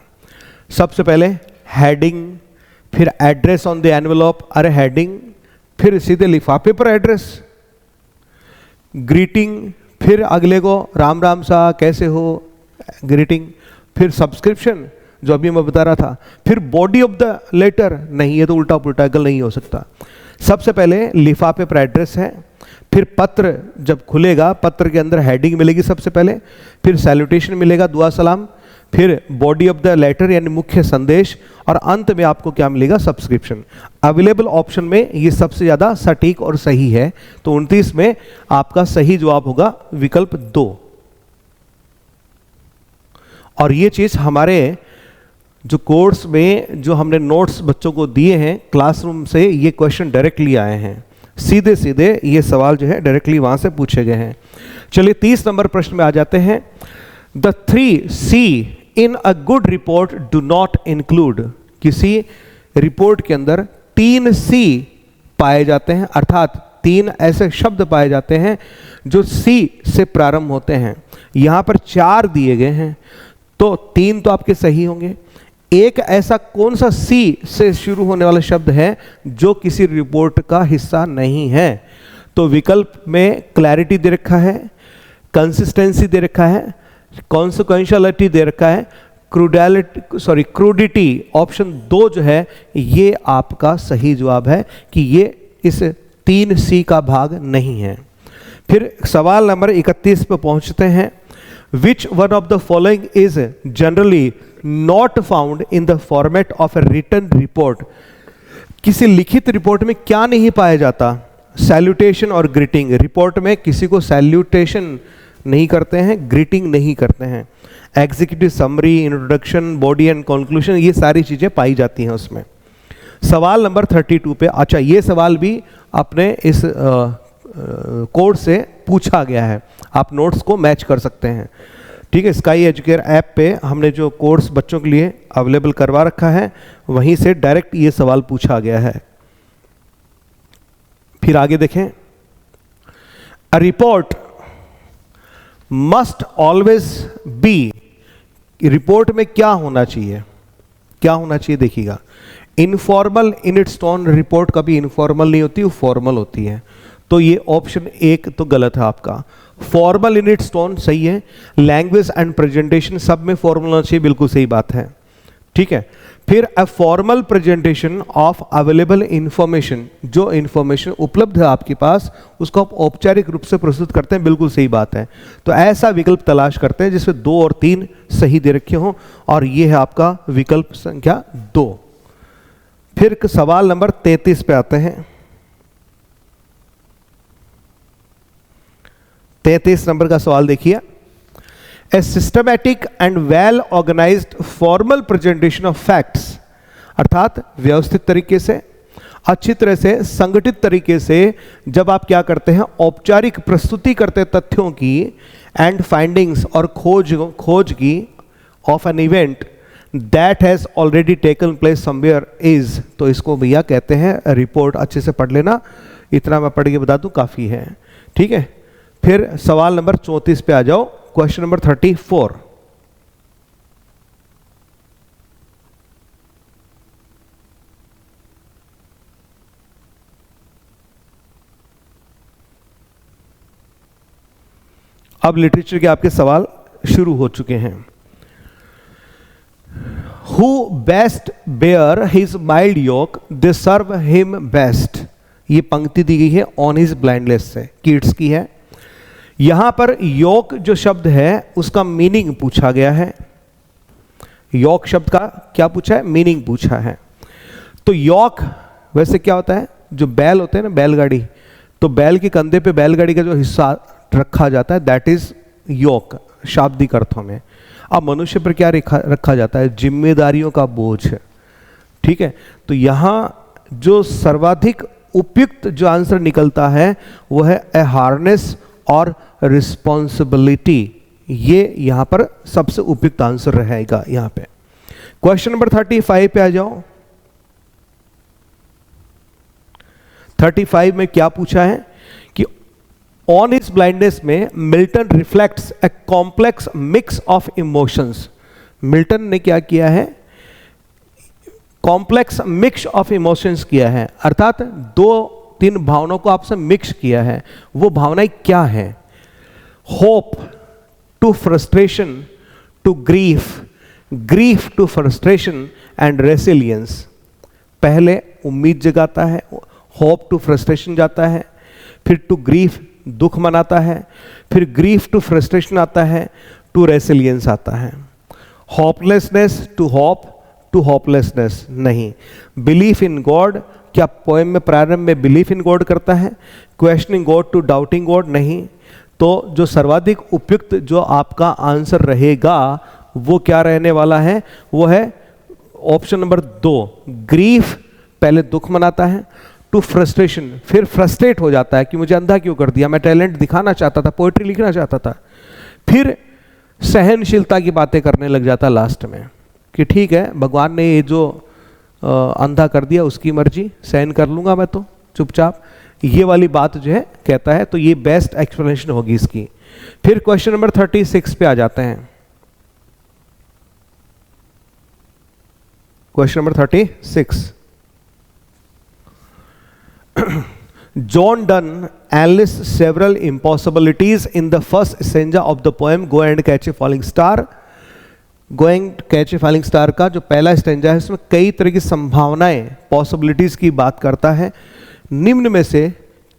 सबसे पहले हेडिंग, फिर एड्रेस ऑन द एनवेलप, अरे हेडिंग, फिर सीधे लिफाफे पर एड्रेस, ग्रीटिंग, फिर अगले को राम राम सा कैसे हो, ग्रीटिंग, फिर सब्सक्रिप्शन जो अभी मैं बता रहा था, फिर बॉडी ऑफ द लेटर, नहीं ये तो उल्टा पुल्टा गल नहीं हो सकता। सबसे पहले लिफाफे पर एड्रेस है, फिर पत्र जब खुलेगा पत्र के अंदर हेडिंग मिलेगी सबसे पहले, फिर सैल्यूटेशन मिलेगा, दुआ सलाम, फिर बॉडी ऑफ द लेटर यानी मुख्य संदेश, और अंत में आपको क्या मिलेगा? सब्सक्रिप्शन। अवेलेबल ऑप्शन में ये सबसे ज्यादा सटीक और सही है, तो 29 में आपका सही जवाब होगा विकल्प 2। और ये चीज हमारे जो कोर्स में जो हमने नोट्स बच्चों को दिए हैं क्लासरूम से, ये क्वेश्चन डायरेक्टली आए हैं, सीधे सीधे ये सवाल जो है डायरेक्टली वहां से पूछे गए हैं। चलिए 30 नंबर प्रश्न में आ जाते हैं। The 3C in a good report do not include. किसी रिपोर्ट के अंदर 3C पाए जाते हैं, अर्थात 3 ऐसे शब्द पाए जाते हैं जो C से प्रारंभ होते हैं। यहां पर 4 दिए गए हैं, तो 3 तो आपके सही होंगे। एक ऐसा कौन सा C से शुरू होने वाला शब्द है जो किसी रिपोर्ट का हिस्सा नहीं है? तो विकल्प में क्लैरिटी दे रखा है, कंसिस्टेंसी दे रखा है, कॉन्सिक्वेंशियलिटी दे रखा है, क्रूडिटी। ऑप्शन 2 जो है ये आपका सही जवाब है कि ये इस 3C का भाग नहीं है। फिर सवाल नंबर 31 पे पहुंचते हैं। Which one of the following is generally not found in the format of a written report? किसी लिखित रिपोर्ट में क्या नहीं पाया जाता? सैल्यूटेशन और ग्रीटिंग। रिपोर्ट में किसी को सैल्यूटेशन नहीं करते हैं, ग्रीटिंग नहीं करते हैं। Executive summary, introduction, body and conclusion, ये सारी चीजें पाई जाती हैं उसमें। सवाल नंबर 32 पे, अच्छा ये सवाल भी अपने इस कोर्स से पूछा गया है, आप नोट्स को मैच कर सकते हैं। ठीक है, स्काई एजुकेयर ऐप पे हमने जो कोर्स बच्चों के लिए अवेलेबल करवा रखा है वहीं से डायरेक्ट ये सवाल पूछा गया है। फिर आगे देखें, a report must always be. Report में क्या होना चाहिए? क्या होना चाहिए देखिएगा, informal in its tone. Report कभी इनफॉर्मल नहीं होती, वो फॉर्मल होती है, तो ये ऑप्शन 1 तो गलत है आपका। फॉर्मल इन इट्स टोन सही है। लैंग्वेज एंड प्रेजेंटेशन सब में फॉर्मल होना चाहिए, बिल्कुल सही बात है। ठीक है, फिर a formal presentation of available information, जो इंफॉर्मेशन उपलब्ध है आपके पास उसको आप औपचारिक रूप से प्रस्तुत करते हैं, बिल्कुल सही बात है। तो ऐसा विकल्प तलाश करते हैं जिसमें 2 और 3 सही दे रखे हों, और ये है आपका विकल्प संख्या 2। फिर सवाल नंबर 33 पे आते हैं। 33 नंबर का सवाल देखिए, a systematic and well organised formal presentation of facts, अर्थात व्यवस्थित तरीके से, अच्छी तरह से, संगठित तरीके से जब आप क्या करते हैं, औपचारिक प्रस्तुति करते हैं तथ्यों की, एंड फाइंडिंग्स और खोज की, of an event that has already taken place somewhere is, तो इसको भैया कहते हैं रिपोर्ट। अच्छे से पढ़ लेना, इतना मैं पढ़ के बता दूं काफी है। ठीक है, फिर सवाल नंबर 34 पे आ जाओ, क्वेश्चन नंबर 34। अब लिटरेचर के आपके सवाल शुरू हो चुके हैं। Who best bear his mild yoke, they serve him best। ये पंक्ति दी गई है ऑन हिज ब्लाइंडनेस से, कीट्स की है। यहां पर योक जो शब्द है उसका मीनिंग पूछा गया है। योक शब्द का क्या पूछा है? मीनिंग पूछा है। तो योक वैसे क्या होता है? जो बैल होते हैं ना, बैलगाड़ी, तो बैल के कंधे पे बैलगाड़ी का जो हिस्सा रखा जाता है दैट इज योक शाब्दिक अर्थों में। अब मनुष्य पर क्या रखा जाता है? जिम्मेदारियों का बोझ है। ठीक है, तो यहां जो सर्वाधिक उपयुक्त जो आंसर निकलता है वो है ए हार्नेस और रिस्पॉन्सिबिलिटी। ये यहां पर सबसे उपयुक्त आंसर रहेगा। यहां पे क्वेश्चन नंबर 35 पे आ जाओ। 35 में क्या पूछा है कि ऑन हिज ब्लाइंडनेस में Milton reflects a complex mix of emotions. Milton ने क्या किया है? कॉम्प्लेक्स मिक्स ऑफ इमोशंस किया है, अर्थात 2-3 भावनाओं को आपसे मिक्स किया है। वो भावनाएं क्या है? Hope to frustration to grief, grief to frustration and resilience. पहले उम्मीद जगाता है, होप टू फ्रस्ट्रेशन जाता है, फिर टू ग्रीफ दुख मनाता है, फिर ग्रीफ टू फ्रस्ट्रेशन आता है, टू रेसिलियंस आता है। Hopelessness to hope to hopelessness नहीं। बिलीफ इन गॉड, क्या पोएम में प्रारंभ में बिलीफ इन गॉड करता है? Questioning God to doubting God नहीं। तो जो सर्वाधिक उपयुक्त जो आपका आंसर रहेगा वो क्या रहने वाला है? वो है ऑप्शन नंबर 2, ग्रीफ। पहले दुख मनाता है, टू फ्रस्ट्रेशन, फिर फ्रस्ट्रेट हो जाता है कि मुझे अंधा क्यों कर दिया, मैं टैलेंट दिखाना चाहता था, पोएट्री लिखना चाहता था। फिर सहनशीलता की बातें करने लग जाता लास्ट में कि ठीक है भगवान ने ये जो अंधा कर दिया उसकी मर्जी, सहन कर लूंगा मैं तो चुपचाप, ये वाली बात जो है कहता है। तो ये बेस्ट एक्सप्लेनेशन होगी इसकी। फिर क्वेश्चन नंबर 36 पे आ जाते हैं। Question number 36। John Donne enlists several impossibilities in the first stanza of the poem Go and Catch a Falling Star। Go and Catch a Falling Star का जो पहला स्टेंजा है उसमें कई तरह की संभावनाएं, पॉसिबिलिटीज की बात करता है। निम्न में से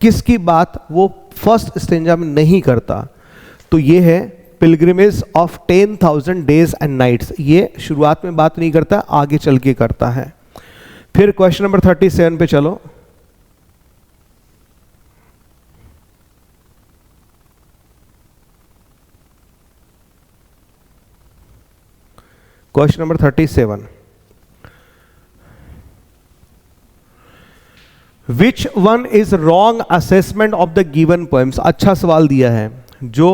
किसकी बात वो फर्स्ट स्टेंजा में नहीं करता? तो ये है pilgrimage of 10,000 days and nights. ये शुरुआत में बात नहीं करता, आगे चल के करता है। फिर क्वेश्चन नंबर 37 पे चलो। Question number 37, which one is wrong assessment of the given poems. अच्छा सवाल दिया है, जो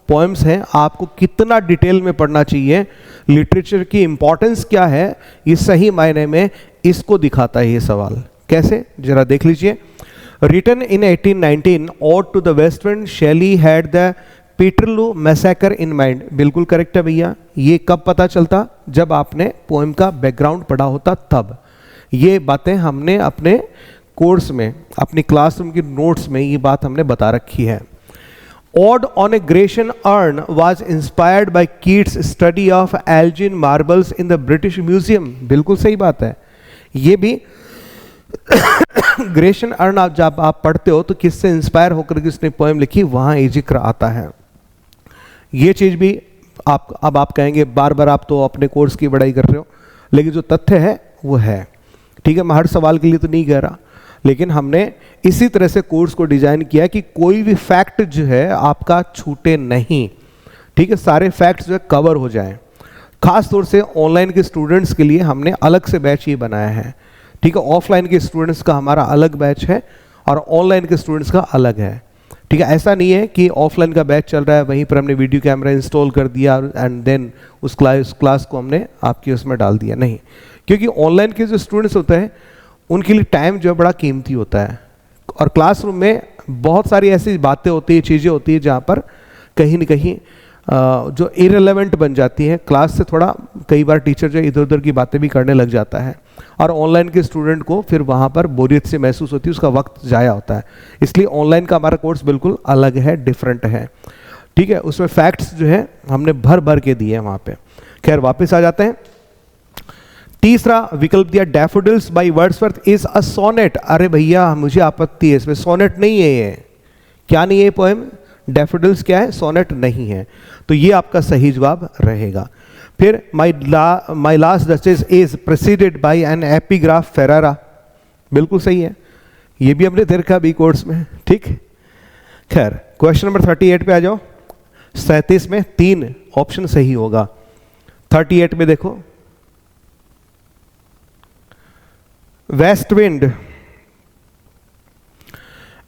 पोएम्स हैं आपको कितना डिटेल में पढ़ना चाहिए, लिटरेचर की इंपॉर्टेंस क्या है, ये सही मायने में इसको दिखाता है ये सवाल। कैसे? जरा देख लीजिए। Written in 1819 ode to the west wind, Shelley had the Peterloo massacre in mind. बिल्कुल करेक्ट है भैया। ये कब पता चलता? जब आपने पोएम का बैकग्राउंड पढ़ा होता तब। ये बातें हमने अपने कोर्स में, अपनी क्लासरूम की नोट्स में ये बात हमने बता रखी है। Ode on a Grecian urn was inspired by Keats' study of Elgin marbles in the British Museum। बिल्कुल सही बात है। ये भी ग्रेशियन अर्न आप जब आप पढ़ते हो तो किससे इंस्पायर होकर किसने पोएम लिखी वहां ये जिक्र आता है। ये चीज भी अब आप कहेंगे बार बार आप तो अपने कोर्स की पढ़ाई कर रहे हो, लेकिन जो तथ्य है वो है। ठीक है, मैं हर सवाल के लिए तो नहीं कह रहा, लेकिन हमने इसी तरह से कोर्स को डिजाइन किया कि कोई भी फैक्ट जो है आपका छूटे नहीं। ठीक है, सारे फैक्ट्स जो है कवर हो जाएं। खास तौर से ऑनलाइन के स्टूडेंट्स के लिए हमने अलग से बैच ये बनाया है। ठीक है, ऑफलाइन के स्टूडेंट्स का हमारा अलग बैच है और ऑनलाइन के स्टूडेंट्स का अलग है। ठीक है, ऐसा नहीं है कि ऑफलाइन का बैच चल रहा है वहीं पर हमने वीडियो कैमरा इंस्टॉल कर दिया एंड देन उस क्लास को हमने आपकी उसमें डाल दिया, नहीं। क्योंकि ऑनलाइन के जो स्टूडेंट्स होते हैं उनके लिए टाइम जो है बड़ा कीमती होता है, और क्लासरूम में बहुत सारी ऐसी बातें होती है, चीज़ें होती है जहाँ पर कहीं न कहीं जो इरेलेवेंट बन जाती हैं। क्लास से थोड़ा कई बार टीचर जो इधर उधर की बातें भी करने लग जाता है, और ऑनलाइन के स्टूडेंट को फिर वहाँ पर बोरियत से महसूस होती है, उसका वक्त ज़ाया होता है। इसलिए ऑनलाइन का हमारा कोर्स बिल्कुल अलग है, डिफरेंट है। ठीक है, उसमें फैक्ट्स जो है हमने भर भर के दिए हैं वहां पे। खैर वापस आ जाते हैं। तीसरा विकल्प दिया daffodils by Wordsworth is a sonnet. अरे भैया मुझे आपत्ति है, इसमें सोनेट नहीं है। ये क्या नहीं है पोएम? डैफोडिल्स क्या है? सोनेट नहीं है। तो ये आपका सही जवाब रहेगा। फिर my last duchess is preceded by an epigraph Ferrara. बिल्कुल सही है, ये भी हमने देखा बी कोर्स में। ठीक, खैर क्वेश्चन नंबर 38 पे आ जाओ। 37 में 3 ऑप्शन सही होगा। 38 में देखो, west wind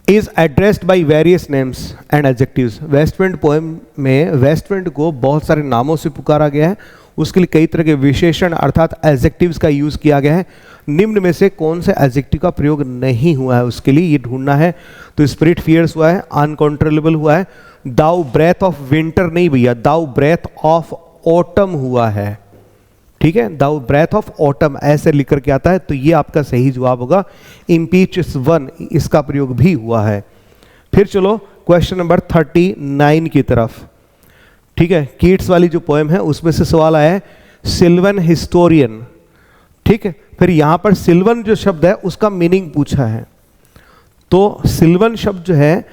is addressed by various names and adjectives. West wind poem में वेस्ट विंड को बहुत सारे नामों से पुकारा गया है, उसके लिए कई तरह के विशेषण अर्थात एडजेक्टिव्स का यूज किया गया है। निम्न में से कौन से एडजेक्टिव का प्रयोग नहीं हुआ है, उसके लिए ये ढूंढना है। तो स्पिरिट फियर्स हुआ है, अनकंट्रोलेबल हुआ है, दाउ ब्रेथ ऑफ विंटर नहीं भैया, दाउ ब्रेथ ऑफ ऑटम हुआ है। ठीक है, दाउ ब्रेथ ऑफ ऑटम ऐसे लिख करके आता है, तो ये आपका सही जवाब होगा। इम्पीच वन इसका प्रयोग भी हुआ है। फिर चलो क्वेश्चन नंबर 39 की तरफ। ठीक है, कीट्स वाली जो पोएम है उसमें से सवाल आया है सिल्वन हिस्टोरियन। ठीक है, फिर यहां पर सिल्वन जो शब्द है उसका मीनिंग पूछा है। तो सिल्वन शब्द जो है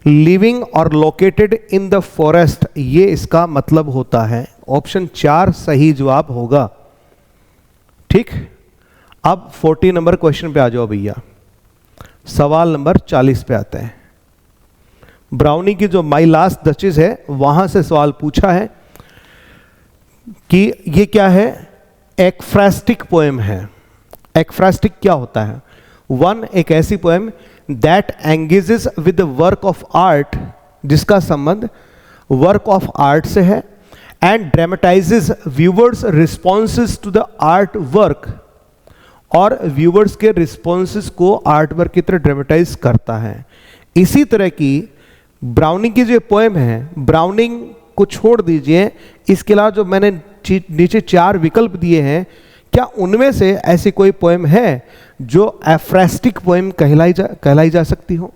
लिविंग और लोकेटेड इन द फॉरेस्ट, ये इसका मतलब होता है। ऑप्शन 4 सही जवाब होगा। ठीक, अब 40 नंबर क्वेश्चन पे आ जाओ भैया। सवाल नंबर 40 पे आते हैं। ब्राउनी की जो माई लास्ट डचेस है वहां से सवाल पूछा है कि ये क्या है? एक्फ्रास्टिक पोएम है। एक्फ्रास्टिक क्या होता है? वन, एक ऐसी poem that engages with work of art, जिसका संबंध वर्क ऑफ आर्ट से है, and dramatises viewers responses to the art work, और व्यूवर्स के रिस्पॉन्सेस को आर्ट वर्क की तरह ड्रामेटाइज करता है। इसी तरह की ब्राउनिंग की जो पोएम है, ब्राउनिंग को छोड़ दीजिए, इसके अलावा जो मैंने नीचे 4 विकल्प दिए हैं, क्या उनमें से ऐसी कोई पोएम है जो एफ्रास्टिक पोएम कहलाई जा सकती हो,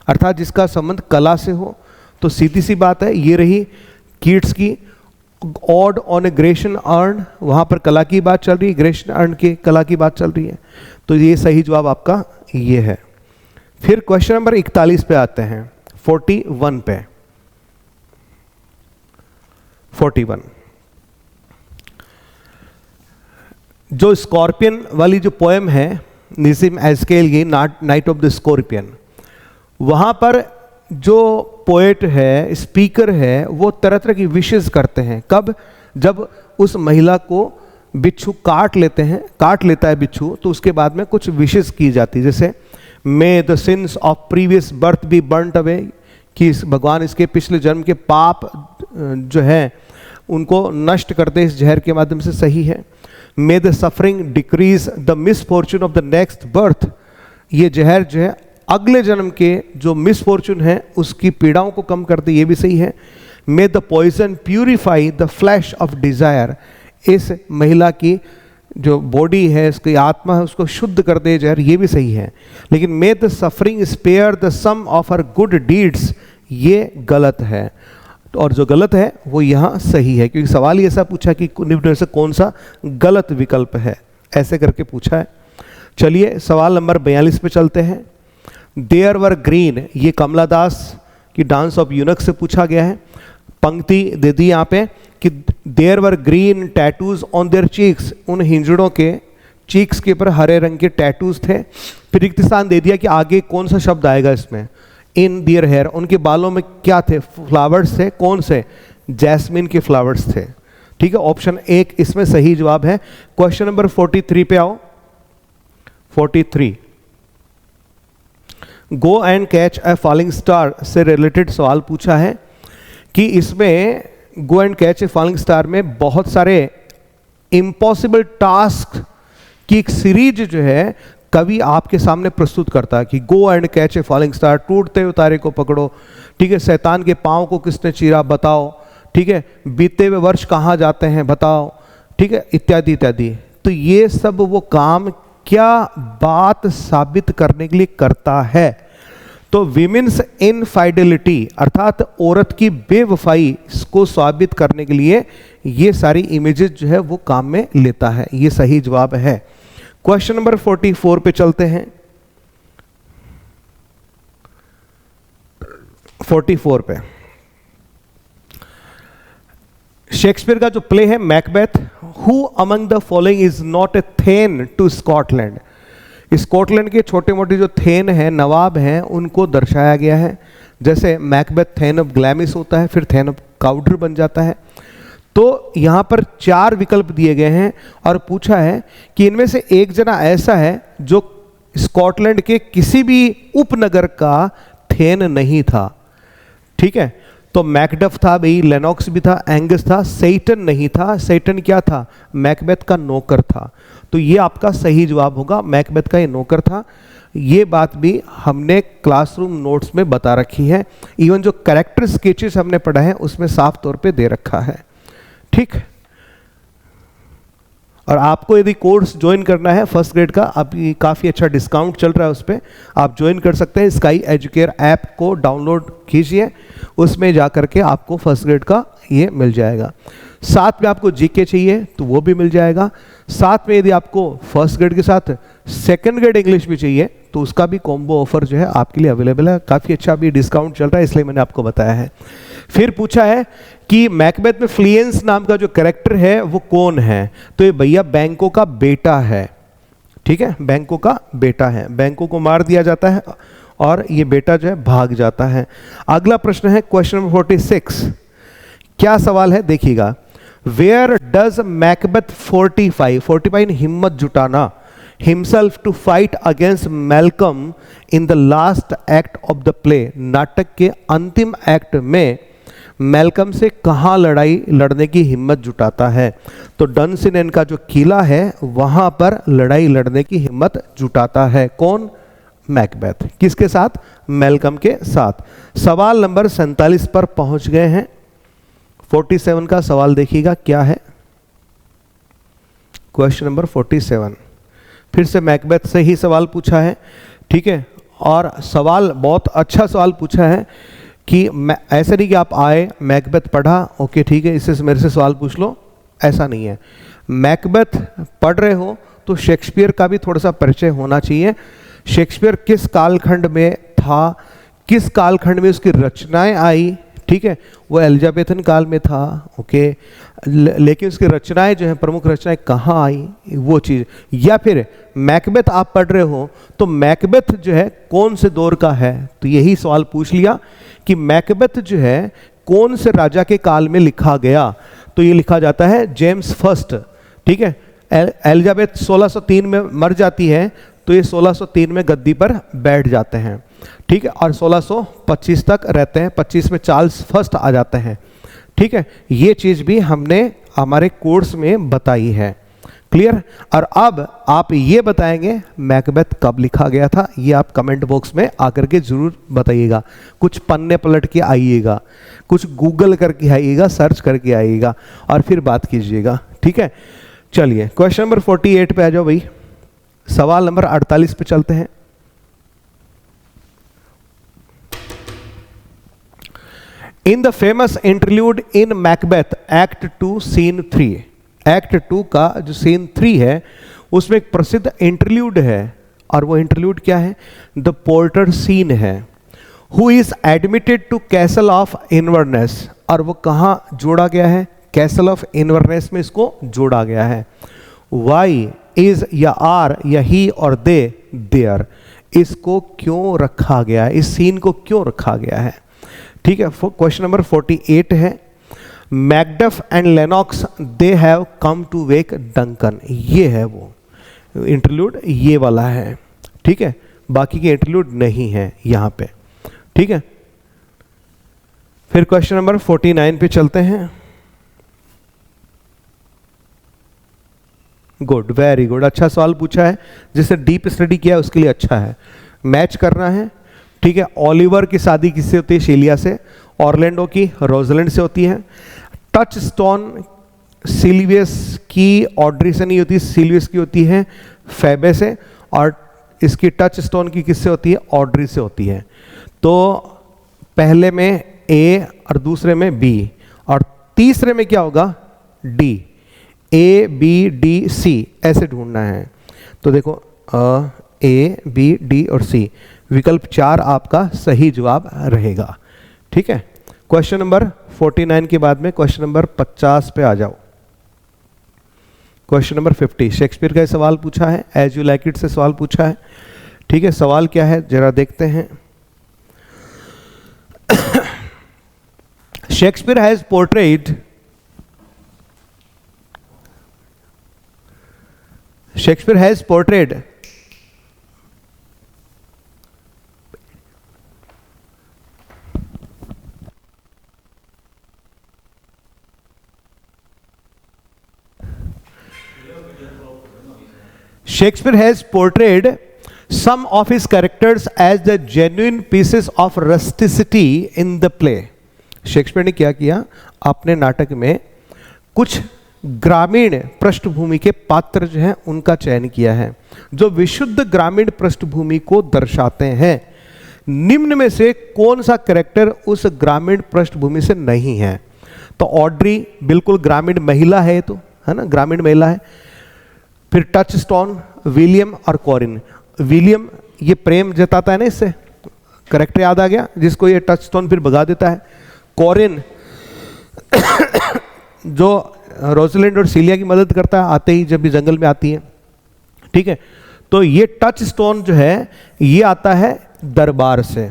अर्थात जिसका संबंध कला से हो? तो सीधी सी बात है, ये रही कीट्स की odd on A Grecian earn, वहां पर कला की बात चल रही है, ग्रेशन अर्न की कला की बात चल रही है। तो ये सही जवाब आपका ये है। फिर क्वेश्चन नंबर 41 पे आते हैं, 41 पे। 41 जो स्कॉर्पियन वाली जो पोएम है निसिम एस्केल की नाइट ऑफ द स्कॉर्पियन, वहां पर जो पोएट है, स्पीकर है, वो तरह तरह की विशेष करते हैं। कब? जब उस महिला को बिच्छू काट लेता है बिच्छू, तो उसके बाद में कुछ विशेष की जाती है, जैसे may the sins of previous birth be burnt away, कि भगवान इसके पिछले जन्म के पाप जो है उनको नष्ट कर दे इस जहर के माध्यम से। सही है। May the suffering decrease the misfortune of the next birth, ये जहर जो है अगले जन्म के जो मिसफॉर्चून है उसकी पीड़ाओं को कम कर दे, ये भी सही है। May the poison purify the flesh of desire, इस महिला की जो बॉडी है, इसकी आत्मा है, उसको शुद्ध कर दे जहर, ये भी सही है। लेकिन may the suffering spare the sum of her good deeds, ये गलत है। और जो गलत है वो यहाँ सही है, क्योंकि सवाल ही ऐसा पूछा कि निम्न में से कौन सा गलत विकल्प है, ऐसे करके पूछा है। चलिए सवाल नंबर 42 पे चलते हैं। देयर वर ग्रीन, ये कमला दास की डांस ऑफ यूनक से पूछा गया है। पंक्ति दे दी यहाँ पे कि there were green tattoos on their cheeks, उन हिंजड़ों के चीक्स के ऊपर हरे रंग के टैटूज थे। फिर रिक्त स्थान दे दिया कि आगे कौन सा शब्द आएगा इसमें। इन दियर हेयर, उनके बालों में क्या थे? फ्लावर्स थे। कौन से? जैस्मिन के फ्लावर्स थे। ठीक है, ऑप्शन 1 इसमें सही जवाब है। क्वेश्चन नंबर 43 पे आओ। 43 go and catch a falling star से रिलेटेड सवाल पूछा है कि इसमें go and catch a falling star में बहुत सारे इम्पॉसिबल टास्क की एक सीरीज जो है कवि आपके सामने प्रस्तुत करता है कि go and catch a falling star, टूटते हुए तारे को पकड़ो। ठीक है, शैतान के पांव को किसने चीरा बताओ। ठीक है, बीते हुए वर्ष कहाँ जाते हैं बताओ। ठीक है, इत्यादि इत्यादि। तो ये सब वो काम क्या बात साबित करने के लिए करता है? तो तो विमेन्स इनफाइडेलिटी अर्थात औरत की बेवफाई को साबित करने के लिए ये सारी इमेजेस जो है वो काम में लेता है। ये सही जवाब है। क्वेश्चन नंबर 44 पे चलते हैं। 44 पे शेक्सपियर का जो प्ले है Macbeth, who among the following is not a thane to Scotland. Scotland के छोटे मोटे जो थेन हैं, नवाब हैं, उनको दर्शाया गया है। जैसे मैकबेथ थेन ऑफ ग्लैमिस होता है, फिर थेन ऑफ काउडर बन जाता है। तो यहाँ पर 4 विकल्प दिए गए हैं और पूछा है कि इनमें से एक जना ऐसा है जो स्कॉटलैंड के किसी भी उपनगर का थेन नहीं था। ठीक है, तो मैकडफ था भाई, लेनॉक्स भी था, एंगस था, सेटन नहीं था। सेटन क्या था? मैकबेथ का नौकर था। तो ये आपका सही जवाब होगा, मैकबेथ का ये नौकर था। ये बात भी हमने क्लासरूम नोट्स में बता रखी है। इवन जो कैरेक्टर स्केचेस हमने पढ़ा है उसमें साफ तौर पे दे रखा है। ठीक, और आपको यदि कोर्स ज्वाइन करना है फर्स्ट ग्रेड का, अभी काफ़ी अच्छा डिस्काउंट चल रहा है, उस पर आप ज्वाइन कर सकते हैं। स्काई एजुकेयर ऐप को डाउनलोड कीजिए, उसमें जा करके आपको फर्स्ट ग्रेड का ये मिल जाएगा। साथ में आपको जीके चाहिए तो वो भी मिल जाएगा। साथ में यदि आपको फर्स्ट ग्रेड के साथ सेकंड ग्रेड इंग्लिश भी चाहिए तो उसका भी कॉम्बो ऑफर जो है आपके लिए अवेलेबल है। काफ़ी अच्छा अभी डिस्काउंट चल रहा है, इसलिए मैंने आपको बताया है। फिर पूछा है कि मैकबेथ में फ्लियंस नाम का जो कैरेक्टर है वो कौन है? तो ये भैया बैंको का बेटा है। ठीक है, बैंको का बेटा है। बैंको को मार दिया जाता है और ये बेटा जो है भाग जाता है। अगला प्रश्न है क्वेश्चन नंबर 46। क्या सवाल है देखिएगा। वेयर डज मैकबेथ 45 हिम्मत जुटाना himself to fight against Malcolm in the last act of the play. नाटक के अंतिम एक्ट में मैल्कम से कहाँ लड़ाई लड़ने की हिम्मत जुटाता है? तो डनसिनेन का जो किला है वहां पर लड़ाई लड़ने की हिम्मत जुटाता है। कौन? मैकबेथ। किसके साथ? मैल्कम के साथ। सवाल नंबर 47 पर पहुंच गए हैं। 47 का सवाल देखिएगा क्या है। क्वेश्चन नंबर 47 फिर से मैकबेथ से ही सवाल पूछा है। ठीक है, और सवाल बहुत अच्छा सवाल पूछा है कि ऐसा नहीं कि आप आए मैकबेथ पढ़ा, ओके ठीक है इससे मेरे से सवाल पूछ लो, ऐसा नहीं है। मैकबेथ पढ़ रहे हो तो शेक्सपियर का भी थोड़ा सा परिचय होना चाहिए। शेक्सपियर किस कालखंड में था, किस कालखंड में उसकी रचनाएं आई। ठीक है, वो एलिजाबेथन काल में था, ओके, लेकिन उसकी रचनाएं जो है, प्रमुख रचनाएं कहाँ आई, वो चीज़। या फिर मैकबेथ आप पढ़ रहे हो तो मैकबेथ जो है कौन से दौर का है, तो यही सवाल पूछ लिया कि मैकबेथ जो है कौन से राजा के काल में लिखा गया। तो ये लिखा जाता है जेम्स फर्स्ट। ठीक है, एलिजाबेथ 1603 में मर जाती है तो ये 1603 में गद्दी पर बैठ जाते हैं। ठीक है, और 1625 तक रहते हैं। 25 में चार्ल्स फर्स्ट आ जाते हैं। ठीक है, ये चीज़ भी हमने हमारे कोर्स में बताई है। क्लियर? और अब आप ये बताएंगे मैकबेथ कब लिखा गया था, ये आप कमेंट बॉक्स में आकर के जरूर बताइएगा। कुछ पन्ने पलट के आइएगा, कुछ गूगल करके आइएगा, सर्च करके आइएगा और फिर बात कीजिएगा। ठीक है, चलिए क्वेश्चन नंबर 48 पे आ जाओ भाई। सवाल नंबर 48 पे चलते हैं। In the famous interlude in Macbeth act 2 scene 3, act 2 का जो सीन 3 है उसमें एक प्रसिद्ध इंटरल्यूड है, और वो इंटरल्यूड क्या है? द पोर्टर सीन है। Who is admitted to castle of Inverness, और वो कहाँ जोड़ा गया है? कैसल ऑफ इनवर्नेस में इसको जोड़ा गया है। वाई इज या आर या ही और दे देयर, इसको क्यों रखा गया है, इस सीन को क्यों रखा गया है? ठीक है, क्वेश्चन नंबर 48 है। Macduff and Lennox they have come to wake Duncan, ये है वो इंटरल्यूड, ये वाला है। ठीक है, बाकी के इंटरल्यूड नहीं है यहां पे। ठीक है, फिर क्वेश्चन नंबर 49 पे चलते हैं। गुड, वेरी गुड, अच्छा सवाल पूछा है। जिससे डीप स्टडी किया है उसके लिए अच्छा है। मैच करना है। ठीक है, ओलिवर की शादी किससे होती है? शेलिया से। ऑरलैंडो की रोजलैंड से होती है। टच स्टोन सिल्वियस की ऑड्री से नहीं होती, सिल्वियस की होती है फेबे से। और इसकी टच स्टोन की किससे होती है? ऑड्री से होती है। तो पहले में ए और दूसरे में बी और तीसरे में क्या होगा, D. A B D C ऐसे ढूंढना है। तो देखो ए बी डी और सी, विकल्प 4 आपका सही जवाब रहेगा। ठीक है, क्वेश्चन नंबर 49 के बाद में क्वेश्चन नंबर 50 पे आ जाओ। क्वेश्चन नंबर 50 शेक्सपियर का सवाल पूछा है, एज यू लाइक इट से सवाल पूछा है। ठीक है, सवाल क्या है जरा देखते हैं। Shakespeare has portrayed Shakespeare has portrayed some of his characters as the genuine pieces of rusticity in the play. Shakespeare ने क्या किया, अपने नाटक में कुछ ग्रामीण पृष्ठभूमि के पात्र जो हैं उनका चयन किया है जो विशुद्ध ग्रामीण पृष्ठभूमि को दर्शाते हैं। निम्न में से कौन सा कैरेक्टर उस ग्रामीण पृष्ठभूमि से नहीं है? तो ऑड्री बिल्कुल ग्रामीण महिला है, तो है ना, ग्रामीण महिला है। फिर टचस्टोन, विलियम और कॉरिन। विलियम ये प्रेम जताता है ना, इससे करेक्टर याद आ गया, जिसको ये टचस्टोन फिर भगा देता है। कॉरिन जो रोजलिंड और सीलिया की मदद करता है आते ही, जब भी जंगल में आती है। ठीक है, तो ये टचस्टोन जो है ये आता है दरबार से,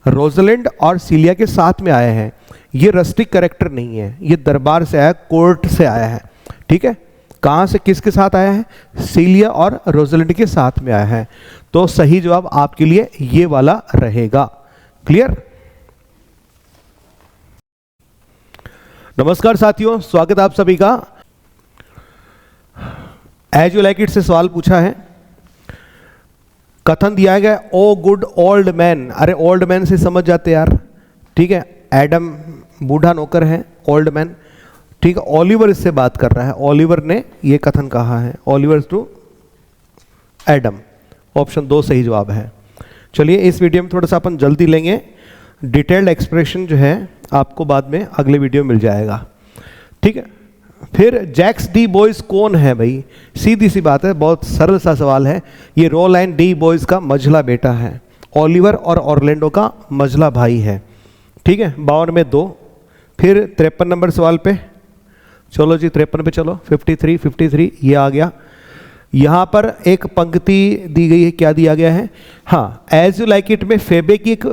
रोजलिंड और सीलिया के साथ में आया है। ये रस्टिक कैरेक्टर नहीं है, ये दरबार से आया, कोर्ट से आया है। ठीक है, कहां से किसके साथ आया है? सीलिया और रोजलिंड के साथ में आया है। तो सही जवाब आपके लिए ये वाला रहेगा। क्लियर? नमस्कार साथियों, स्वागत आप सभी का। एज यू लाइक इट से सवाल पूछा है। कथन दिया गया, ओ गुड ओल्ड मैन। अरे ओल्ड मैन से समझ जाते यार। ठीक है, एडम बूढ़ा नौकर है, ओल्ड मैन। ठीक है, ओलिवर इससे बात कर रहा है, ओलिवर ने ये कथन कहा है, ओलिवर टू एडम। ऑप्शन 2 सही जवाब है। चलिए, इस वीडियो में थोड़ा सा अपन जल्दी लेंगे, डिटेल्ड एक्सप्रेशन जो है आपको बाद में अगले वीडियो मिल जाएगा। ठीक है, फिर जैक्स डी बॉयज कौन है भाई? सीधी सी बात है, बहुत सरल सा सवाल है। ये रोलैंड डी बॉयज का मझला बेटा है, ओलिवर और ऑरलैंडो का मझला भाई है। ठीक है, 52 में 2। फिर 53 नंबर सवाल पे चलो जी, 53 पे चलो। 53 ये आ गया। यहाँ पर एक पंक्ति दी गई है, क्या दिया गया है? हाँ, एज यू लाइक इट में फेबे की एक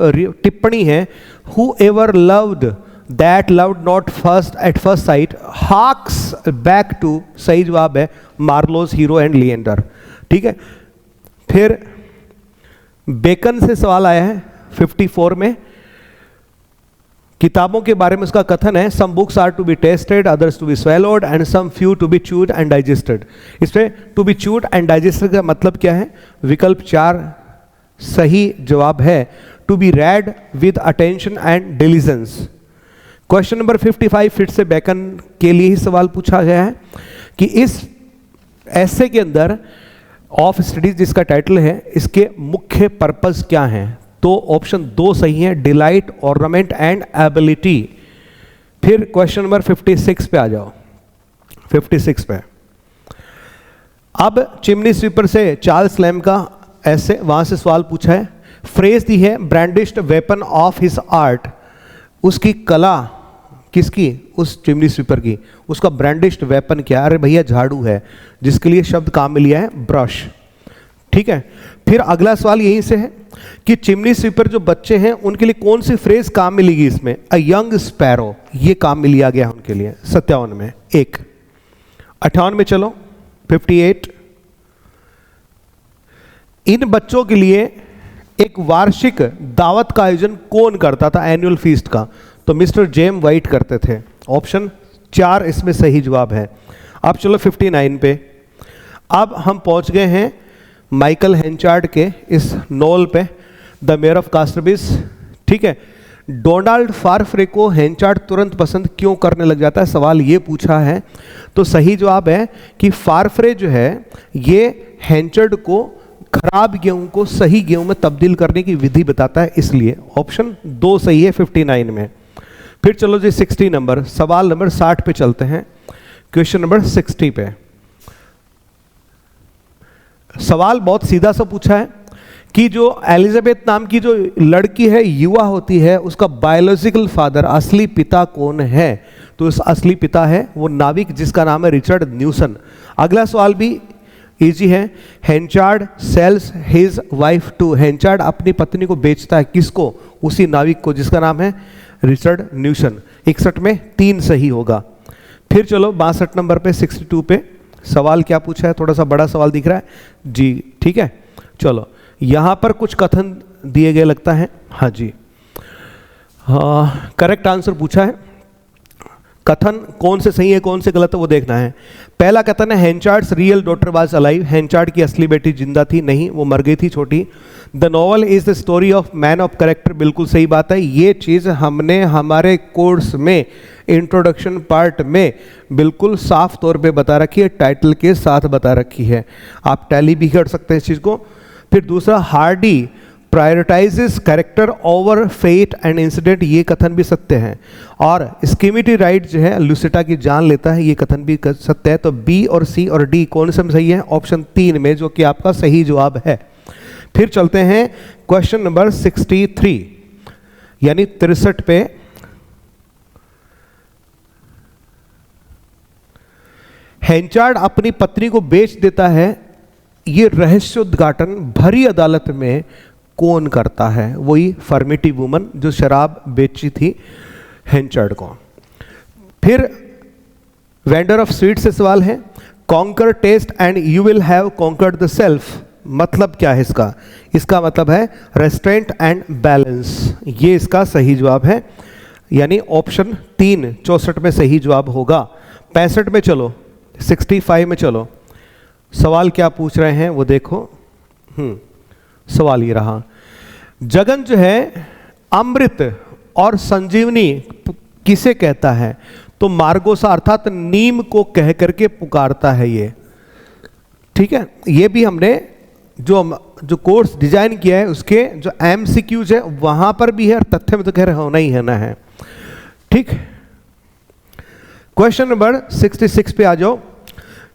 टिप्पणी है, who ever loved that loved not first at first sight harks back to. सही जवाब है मार्लोस हीरो एंड लिएंडर। ठीक है, फिर बेकन से सवाल आया है 54 में, किताबों के बारे में उसका कथन है, some books are to be tasted, others to be swallowed and some few to be chewed and digested. इसमें to be chewed and digested का मतलब क्या है? विकल्प 4 सही जवाब है, to be read with attention and diligence. Question number 55 फिर से बेकन के लिए ही सवाल पूछा गया है कि इस ऐसे के अंदर ऑफ स्टडीज जिसका टाइटल है, इसके मुख्य पर्पस क्या हैं? तो ऑप्शन 2 सही है, डिलाइट, ऑर्नामेंट एंड एबिलिटी। फिर क्वेश्चन नंबर 56 पे आ जाओ। 56 पे अब चिमनी स्वीपर से चार्ल्स लैम का ऐसे वहां से सवाल पूछा है। फ्रेज दी है, ब्रांडिश्ड वेपन ऑफ हिज आर्ट। उसकी कला किसकी? उस चिमनी स्वीपर की। उसका ब्रांडिश्ड वेपन क्या? अरे भैया झाड़ू है, जिसके लिए शब्द काम में लिया है ब्रश। ठीक है, फिर अगला सवाल यहीं से है कि चिमनी स्वीपर जो बच्चे हैं उनके लिए कौन सी फ्रेज काम में लिगी इसमें? अ यंग स्पैरो, ये काम में लिया गया उनके लिए। 57 में 1। 58 में चलो 58। इन बच्चों के लिए एक वार्षिक दावत का आयोजन कौन करता था? एनुअल फीस्ट का। तो मिस्टर जेम वाइट करते थे। ऑप्शन 4 इसमें सही जवाब है। अब चलो 59 पे। अब हम पहुंच गए हैं माइकल हेंचार्ड के इस नॉवल पे, द मेयर ऑफ कास्टरबिस। ठीक है, डोनाल्ड फारफ्रे को हेंचार्ड तुरंत पसंद क्यों करने लग जाता है? सवाल ये पूछा है। तो सही जवाब है कि फारफ्रे जो है ये हेंचार्ड को खराब गेहूं को सही गेहूं में तब्दील करने की विधि बताता है, इसलिए ऑप्शन 2 सही है 59 में। फिर चलो जी 60 नंबर, सवाल नंबर 60 पे चलते हैं। क्वेश्चन नंबर 60 पे सवाल बहुत सीधा सा पूछा है कि जो एलिजाबेथ नाम की जो लड़की है, युवा होती है, उसका बायोलॉजिकल फादर, असली पिता कौन है? तो इस असली पिता है वो नाविक जिसका नाम है रिचर्ड न्यूसन। अगला सवाल भी इजी है। हेंचार्ड सेल्स हिज वाइफ टू, हेंचार्ड अपनी पत्नी को बेचता है, किसको? उसी नाविक को जिसका नाम है रिचर्ड न्यूसन। 61 में 3 सही होगा। फिर चलो 62 नंबर पे 62 पे सवाल क्या पूछा है, थोड़ा सा बड़ा सवाल दिख रहा है जी, ठीक है। चलो यहां पर कुछ कथन दिए गए लगता है, हाँ जी, हाँ करेक्ट आंसर पूछा है। कथन कौन से सही है कौन से गलत है वो देखना है। पहला कथन है हेंचार्ड्स रियल डॉटर वाज अलाइव, हेंचार्ड की असली बेटी जिंदा थी, नहीं वो मर गई थी छोटी। The novel is the story of man of character, बिल्कुल सही बात है। ये चीज़ हमने हमारे कोर्स में इंट्रोडक्शन पार्ट में बिल्कुल साफ तौर पे बता रखी है, टाइटल के साथ बता रखी है, आप टैली भी कर सकते हैं इस चीज़ को। फिर दूसरा Hardy prioritises character over fate and incident, ये कथन भी सत्य है। और स्कीमिटी राइट जो है लुसिटा की जान लेता है, ये कथन भी सत्य है। तो बी और सी और डी कौन से में सही है? ऑप्शन 3 में, जो कि आपका सही जवाब है। फिर चलते हैं क्वेश्चन नंबर 63 यानी 63 पे। हेंचार्ड अपनी पत्नी को बेच देता है, ये रहस्योद्घाटन भरी अदालत में कौन करता है? वही फर्मिटी वुमन जो शराब बेची थी हेंचार्ड को। फिर वेंडर ऑफ स्वीट से सवाल है, conquer taste and you will have conquered the self, मतलब क्या है इसका? इसका मतलब है रेस्ट्रेंट एंड बैलेंस, ये इसका सही जवाब है, यानी ऑप्शन 3 64 में सही जवाब होगा। 65 में चलो, 65 में चलो, सवाल क्या पूछ रहे हैं वो देखो। सवाल ये रहा, जगन जो है अमृत और संजीवनी किसे कहता है? तो मार्गोसा अर्थात नीम को कह करके पुकारता है ये, ठीक है। ये भी हमने जो कोर्स डिजाइन किया है उसके जो MCQs है वहां पर भी है, और तथ्य में तो कह रहे होना ही है ना है, ठीक। क्वेश्चन नंबर 66 पे आ जाओ।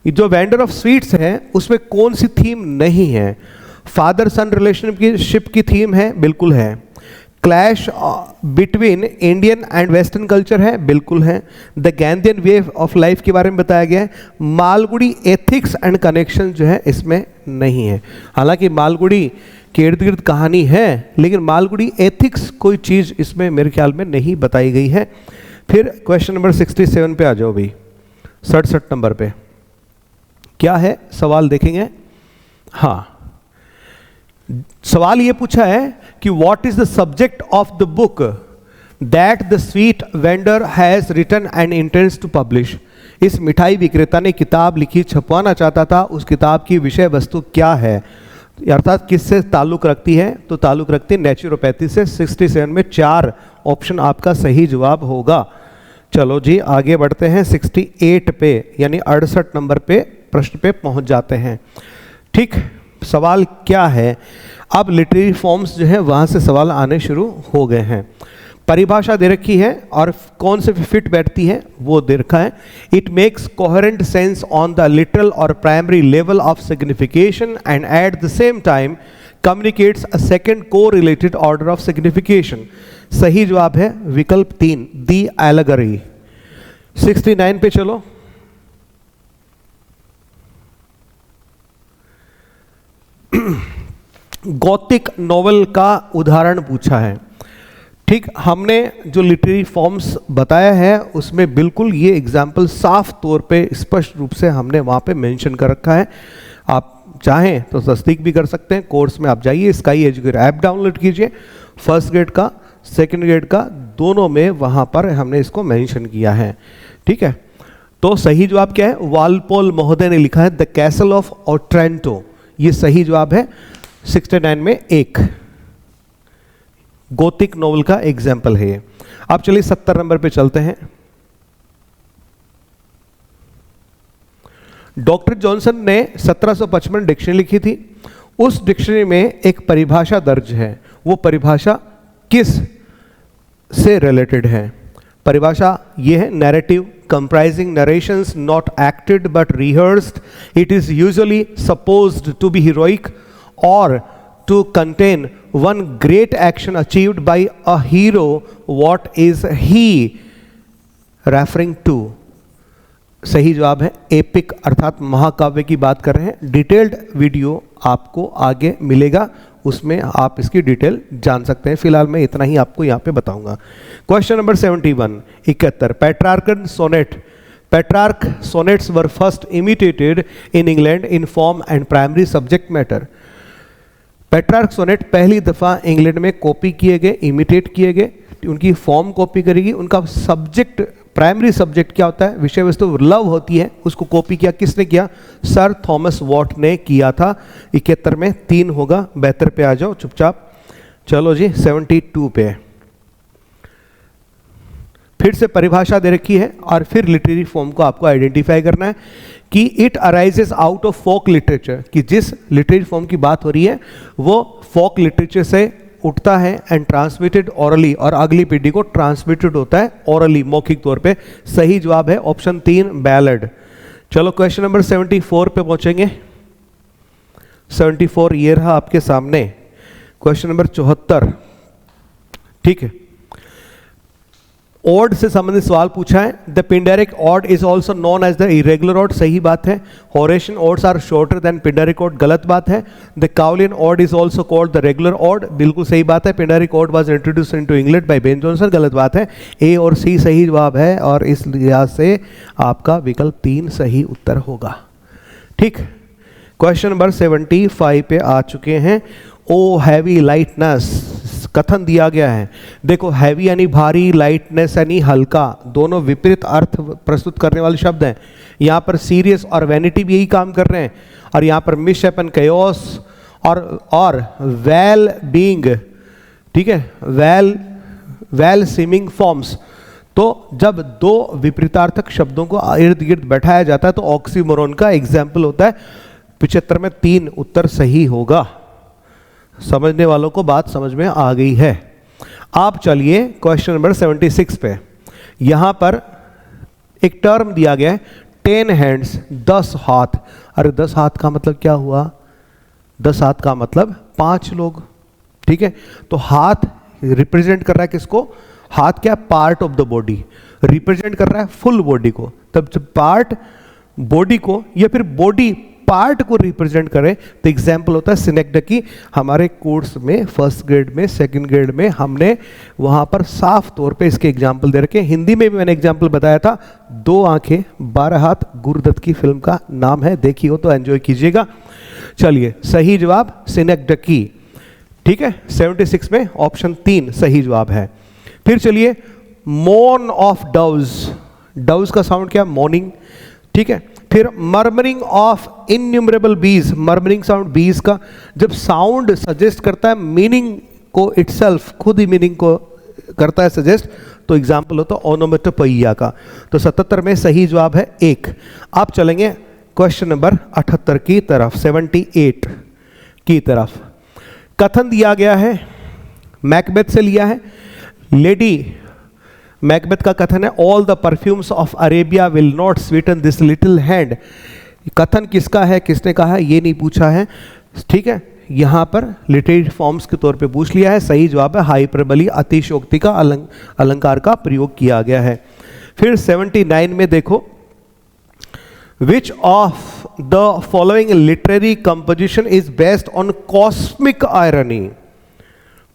जो वेंडर ऑफ स्वीट्स है उसमें कौन सी थीम नहीं है? फादर सन रिलेशनशिप की थीम है, बिल्कुल है। Clash between Indian and western culture है, बिल्कुल है। द गैंधियन वे ऑफ लाइफ के बारे में बताया गया है। मालगुडी एथिक्स एंड कनेक्शन जो है इसमें नहीं है। हालांकि मालगुडी के इर्द गिर्द कहानी है, लेकिन मालगुडी एथिक्स कोई चीज़ इसमें मेरे ख्याल में नहीं बताई गई है। फिर क्वेश्चन नंबर 67 पे आ जाओ भाई, 67 नंबर पे क्या है सवाल देखेंगे। हाँ, सवाल ये पूछा है कि what is the subject of the book that the sweet vendor has written and intends to publish. इस मिठाई विक्रेता ने किताब लिखी, छपवाना चाहता था, उस किताब की विषय वस्तु क्या है? अर्थात किससे ताल्लुक रखती है? तो ताल्लुक रखती है नेचुरोपैथी से। 67 में 4 ऑप्शन आपका सही जवाब होगा। चलो जी आगे बढ़ते हैं 68 पे, यानी 68 नंबर पे प्रश्न पे पहुंच जाते हैं, ठीक। सवाल क्या है? अब लिटरेरी फॉर्म्स जो है वहां से सवाल आने शुरू हो गए हैं। परिभाषा दे रखी है और कौन से फिट बैठती है वो दे रखा है। It makes coherent sense on the literal और primary level of signification and at the same time communicates a second correlated order of signification. सही जवाब है विकल्प 3, दी एलेगरी। 69 पे चलो। गॉथिक नॉवेल का उदाहरण पूछा है, ठीक। हमने जो लिटरेरी फॉर्म्स बताया है उसमें बिल्कुल ये एग्जाम्पल साफ तौर पे स्पष्ट रूप से हमने वहाँ पे मेंशन कर रखा है। आप चाहें तो तस्दीक भी कर सकते हैं। कोर्स में आप जाइए, स्काई एजुकेटर ऐप डाउनलोड कीजिए, फर्स्ट ग्रेड का सेकंड ग्रेड का दोनों में वहाँ पर हमने इसको मेंशन किया है, ठीक है। तो सही जवाब क्या है? वालपोल महोदय ने लिखा है द कैसल ऑफ ओट्रेंटो, ये सही जवाब है। 69 में 1 गोथिक नोवेल का एग्जाम्पल है ये। अब चलिए 70 नंबर पे चलते हैं। डॉक्टर जॉनसन ने 1755 डिक्शनरी लिखी थी, उस डिक्शनरी में एक परिभाषा दर्ज है, वो परिभाषा किस से रिलेटेड है? परिभाषा ये है, narrative comprising narrations not acted but rehearsed. It is usually supposed to be heroic or to contain one great action achieved by a hero. What is he referring to? सही जवाब है एपिक, अर्थात महाकाव्य की बात कर रहे हैं। डिटेल्ड वीडियो आपको आगे मिलेगा, उसमें आप इसकी डिटेल जान सकते हैं। फिलहाल मैं इतना ही आपको यहाँ पे बताऊंगा। Question number 71, 71, Petrarchan sonnet. Petrarch sonnets were first imitated in England in form and primary subject matter. Petrarch sonnet पहली दफा इंग्लैंड में कॉपी किए गए, इमिटेट किए गए, उनकी फॉर्म कॉपी करेगी, उनका सब्जेक्ट, प्राइमरी सब्जेक्ट क्या होता है, विषय वस्तु लव होती है, उसको कॉपी किया किसने किया? सर थॉमस वॉट ने किया था। 71 में 3 होगा, 72 पे आ जाओ चुपचाप। चलो जी 72 पे फिर से परिभाषा दे रखी है और फिर लिटरेरी फॉर्म को आपको आइडेंटिफाई करना है कि it arises out of folk literature, कि जिस लिटरेरी फॉर्म की बात हो रही है वो फोक लिटरेचर से उठता है एंड ट्रांसमिटेड ओरली, और अगली पीढ़ी को ट्रांसमिटेड होता है ओरली, मौखिक तौर पे। सही जवाब है ऑप्शन 3 बैलड। चलो क्वेश्चन नंबर 74 पे पहुंचेंगे। 74 ये रहा आपके सामने। क्वेश्चन नंबर 74, ठीक है, ऑड से संबंधित सवाल पूछा है। The Pindaric ode is also known as the irregular ode, सही बात है। Horatian odes are shorter than Pindaric ode, गलत बात है। The Cowleyan ode is also called the regular ode, बिल्कुल सही बात है। Pindaric ode was introduced into England by Ben Jonson, गलत बात है। ए और सी सही जवाब है और इस लिहाज से आपका विकल्प 3 सही उत्तर होगा। ठीक, क्वेश्चन नंबर 75 पे आ चुके हैं। ओ हैवी लाइटनेस कथन दिया गया है। देखो हैवी यानी भारी, लाइटनेस यानी हल्का, दोनों विपरीत अर्थ प्रस्तुत करने वाले शब्द हैं। यहाँ पर सीरियस और वैनिटी भी यही काम कर रहे हैं, और यहाँ पर मिसशेप एंड कैओस और वेल बीइंग, ठीक है, वेल सीमिंग फॉर्म्स। तो जब दो विपरीतार्थक शब्दों को इर्द गिर्द बैठाया जाता है तो ऑक्सीमोरोन का एग्जाम्पल होता है। 75 में 3 उत्तर सही होगा। समझने वालों को बात समझ में आ गई है। आप चलिए क्वेश्चन नंबर 76 पे। यहां पर एक टर्म दिया गया है 10 हैंड्स, 10 हाथ। अरे 10 हाथ का मतलब क्या हुआ? 10 हाथ का मतलब 5 लोग, ठीक है। तो हाथ रिप्रेजेंट कर रहा है किसको? हाथ क्या? Part of the body, represent कर रहा है फुल बॉडी को। तब जब पार्ट बॉडी को या फिर बॉडी पार्ट को रिप्रेजेंट करें तो एग्जाम्पल होता है सिनेक्डकी। हमारे कोर्स में फर्स्ट ग्रेड में, सेकंड ग्रेड में हमने वहां पर साफ तौर पे इसके एग्जाम्पल दे रखे। हिंदी में भी मैंने एग्जाम्पल बताया था, 2 आंखें 12 हाथ, गुरुदत्त की फिल्म का नाम है, देखी हो तो एंजॉय कीजिएगा। चलिए सही जवाब सिनेक्डकी, ठीक है। 76 में ऑप्शन 3 सही जवाब है। फिर चलिए मॉर्न ऑफ डव्स, डव्स का साउंड क्या? मॉर्निंग, ठीक है। फिर मर्मरिंग ऑफ इन्यूमरेबल बीज, मर्मरिंग साउंड बीज का जब साउंड सजेस्ट करता है मीनिंग को, इटसेल्फ खुद ही मीनिंग को करता है सजेस्ट, तो एग्जाम्पल होता है ओनोमेटोपोइया का। तो 77 में सही जवाब है 1। आप चलेंगे क्वेश्चन नंबर 78 की तरफ, 78 की तरफ। कथन दिया गया है, मैकबेथ से लिया है। लेडी मैकबेथ का कथन है all the perfumes of Arabia will not Sutton this little hand. कथन किसका है, किसने कहा है, ये नहीं पूछा है, ठीक है। यहां पर लिटरेरी फॉर्म्स के तौर पे पूछ लिया है। सही जवाब है हाइपरबली, अतिशयोक्ति का अलंकार का प्रयोग किया गया है। फिर 79 में देखो, विच of the following literary composition is based on cosmic irony.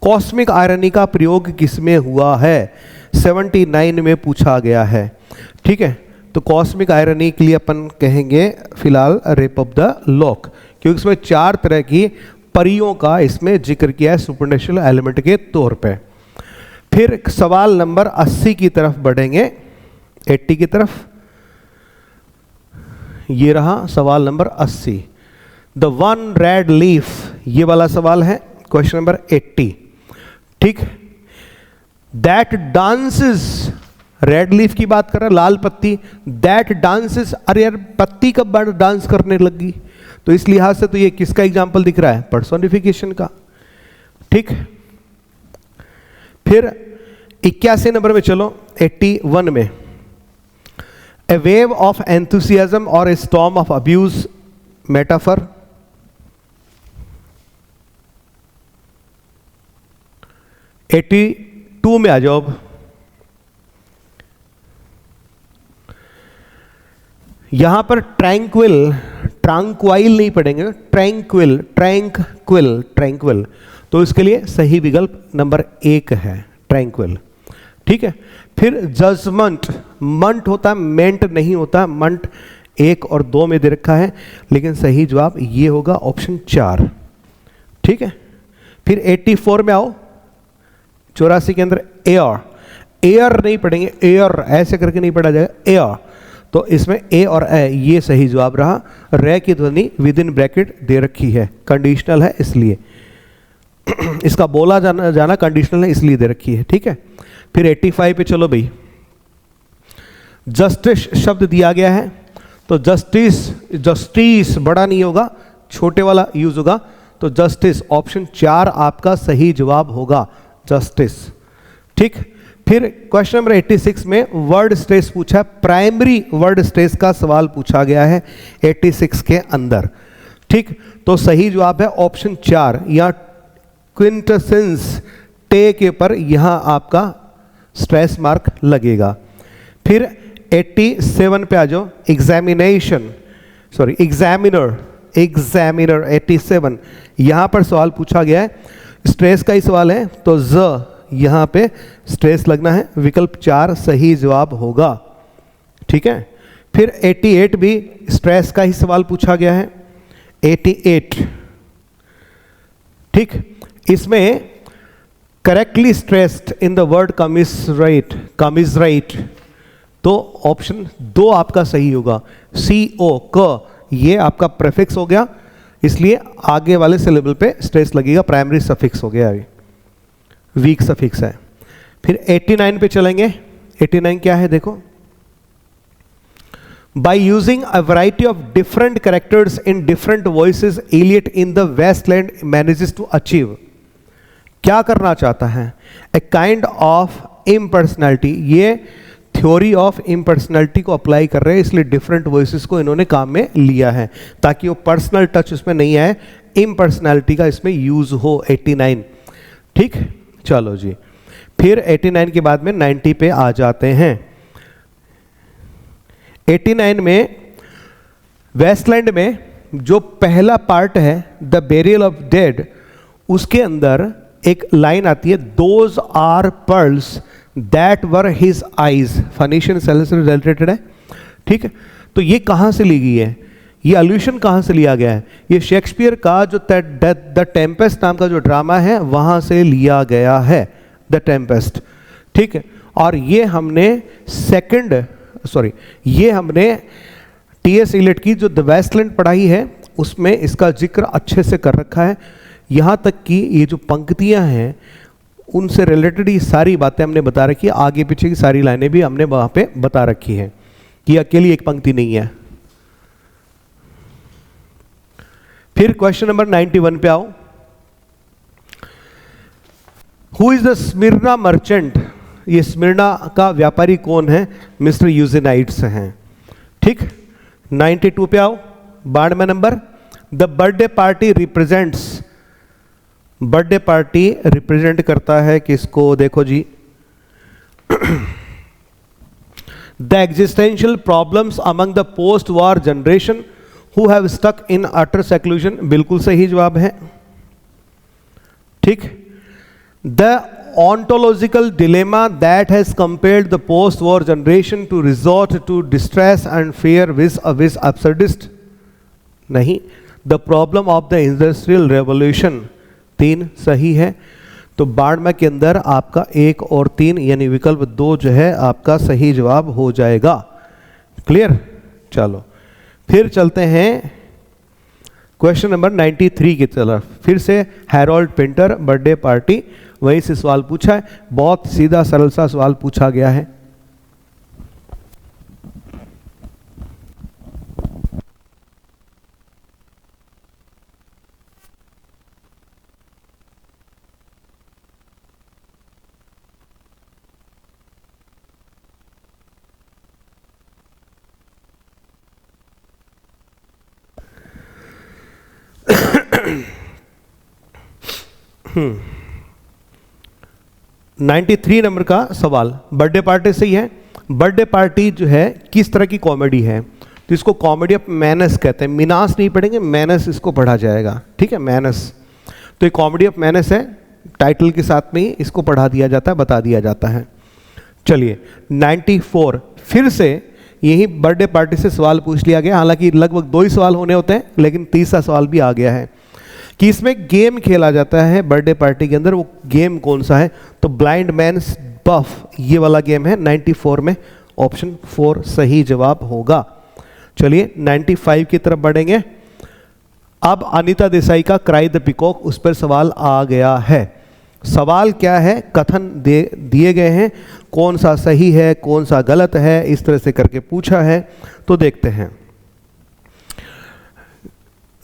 Cosmic irony का प्रयोग किसमें हुआ है? 79 में पूछा गया है, ठीक है। तो कॉस्मिक आयरनी के लिए अपन कहेंगे फिलहाल रेप ऑफ द लॉक, क्योंकि इसमें 4 तरह की परियों का इसमें जिक्र किया है सुपरनेचुरल एलिमेंट के तौर पे। फिर सवाल नंबर 80 की तरफ बढ़ेंगे, 80 की तरफ। ये रहा सवाल number 80, the one red leaf, ये वाला सवाल है क्वेश्चन नंबर 80, ठीक। दैट डांसेस, रेड लीफ की बात कर रहा है, लाल पत्ती। दैट डांसेस, अरे यार पत्ती कब डांस करने लगी? तो इस लिहाज से तो ये किसका एग्जाम्पल दिख रहा है? पर्सोनिफिकेशन का। ठीक, फिर 81 नंबर में चलो, 81 में, ए वेव ऑफ एंथुसियाज्म और ए storm of abuse metaphor. Eighty 2 में आ जाओ अब। यहां पर ट्रैंक्विल, ट्रांक्वाइल नहीं पढ़ेंगे, ट्रैंक्विल, ट्रैंक्विल, ट्रैंक्विल, तो इसके लिए सही विकल्प नंबर 1 है, ट्रैंक्विल। ठीक है, फिर जजमेंट, मंट होता है, मेंट नहीं होता, मंट 1 और 2 में दे रखा है, लेकिन सही जवाब ये होगा ऑप्शन 4। ठीक है, फिर 84 में आओ, 84 के अंदर एयर, एयर नहीं पढ़ेंगे, एयर ऐसे करके नहीं पढ़ा जाएगा, एयर, तो इसमें ए और ए ये सही जवाब रहा। रे की ध्वनि विद इन ब्रैकेट दे रखी है, कंडीशनल है इसलिए इसका बोला जाना कंडीशनल है इसलिए दे रखी है। ठीक है, फिर 85 पे चलो भाई, जस्टिस शब्द दिया गया है, तो जस्टिस, जस्टिस बड़ा नहीं होगा, छोटे वाला यूज होगा, तो जस्टिस ऑप्शन 4 आपका सही जवाब होगा, जस्टिस। ठीक, फिर क्वेश्चन नंबर 86 में वर्ड स्ट्रेस पूछा, प्राइमरी वर्ड स्ट्रेस का सवाल पूछा गया है 86 के अंदर। ठीक, तो सही जवाब है ऑप्शन 4, या क्विंटेसेंस टे के पर यहां आपका स्ट्रेस मार्क लगेगा। फिर 87 पे आ जाओ, एग्जामिनेशन, सॉरी एग्जामिनर, एग्जामिनर 87, यहां पर सवाल पूछा गया है, स्ट्रेस का ही सवाल है, तो ज यहां पे स्ट्रेस लगना है, विकल्प 4 सही जवाब होगा। ठीक है, फिर 88 भी स्ट्रेस का ही सवाल पूछा गया है, 88। ठीक, इसमें correctly stressed in the word commissionerate, commissionerate, तो ऑप्शन 2 आपका सही होगा, CO, क, ये आपका प्रेफिक्स हो गया, इसलिए आगे वाले सिलेबल पे स्ट्रेस लगेगा, प्राइमरी सफिक्स हो गया, अभी वीक सफिक्स है। फिर 89 पे चलेंगे, 89 क्या है देखो, by using a variety of different characters in different voices Eliot in the Waste Land manages to achieve, क्या करना चाहता है? ए काइंड ऑफ इम्पर्सनैलिटी, ये थ्योरी ऑफ इम्पर्सनैलिटी को अप्लाई कर रहे हैं, इसलिए डिफरेंट वॉइसेस को इन्होंने काम में लिया है ताकि वो पर्सनल टच उसमें नहीं आए, इम्पर्सनैलिटी का इसमें यूज हो। 89, ठीक, चलो जी, फिर 89 के बाद में 90 पे आ जाते हैं। 89 में वेस्टलैंड में जो पहला पार्ट है द बेरियल ऑफ डेड, उसके अंदर एक लाइन आती है, those are pearls that were his eyes, Phoenician sailors से रिलेटेड है। ठीक है, तो ये कहां से ली गई है, ये अल्यूशन कहां से लिया गया है? ये शेक्सपियर का जो द टेम्पेस्ट नाम का जो ड्रामा है वहां से लिया गया है, द टेम्पेस्ट। ठीक है, और ये हमने ये हमने T.S. इलियट की जो द वेस्टलैंड पढ़ाई है उसमें इसका जिक्र अच्छे से कर रखा है, यहां तक कि ये जो पंक्तियां हैं उनसे रिलेटेड ये सारी बातें हमने बता रखी है, आगे पीछे की सारी लाइनें भी हमने वहां पे बता रखी है कि अकेली एक पंक्ति नहीं है। फिर क्वेश्चन नंबर 91 पे आओ, who is the Smyrna merchant, ये स्मिर्ना का व्यापारी कौन है? मिस्टर यूजेनाइट्स हैं। ठीक, 92 पे आओ, 92 number, the birthday party represents, birthday party represent करता है किसको? देखो जी, the existential problems among the post war generation who have stuck in utter seclusion, बिल्कुल सही जवाब है। ठीक, the ontological dilemma that has compelled the post-war generation to resort to distress and fear with absurdist, नहीं, the problem of the industrial revolution, 3 सही है। तो 92 के अंदर आपका 1 और 3 यानी विकल्प 2 जो है आपका सही जवाब हो जाएगा। क्लियर, चलो फिर चलते हैं क्वेश्चन नंबर 93 की तरफ। फिर से हैरोल्ड पिंटर बर्थडे पार्टी, वहीं से सवाल पूछा है, बहुत सीधा सरल सा सवाल पूछा गया है। 93 नंबर का सवाल, बर्थडे पार्टी सही है। बर्थडे पार्टी जो है किस तरह की कॉमेडी है, तो इसको कॉमेडी ऑफ मैनस कहते हैं। मिनास नहीं पढ़ेंगे, मैनस इसको पढ़ा जाएगा, ठीक है, मैनस। तो ये कॉमेडी ऑफ मैनस है, टाइटल के साथ में ही इसको पढ़ा दिया जाता है, बता दिया जाता है। चलिए 94, फिर से यही बर्थडे पार्टी से सवाल पूछ लिया गया। हालांकि लगभग 2 ही सवाल होने होते हैं, लेकिन तीसरा सवाल भी आ गया है कि इसमें गेम खेला जाता है बर्थडे पार्टी के अंदर। वो गेम कौन सा है, तो ब्लाइंड मैन्स बफ, ये वाला गेम है 94 में। ऑप्शन 4 सही जवाब होगा। चलिए 95 की तरफ बढ़ेंगे। अब अनीता देसाई का क्राई द पिकॉक, उस पर सवाल आ गया है। सवाल क्या है, कथन दिए गए हैं, कौन सा सही है कौन सा गलत है, इस तरह से करके पूछा है। तो देखते हैं।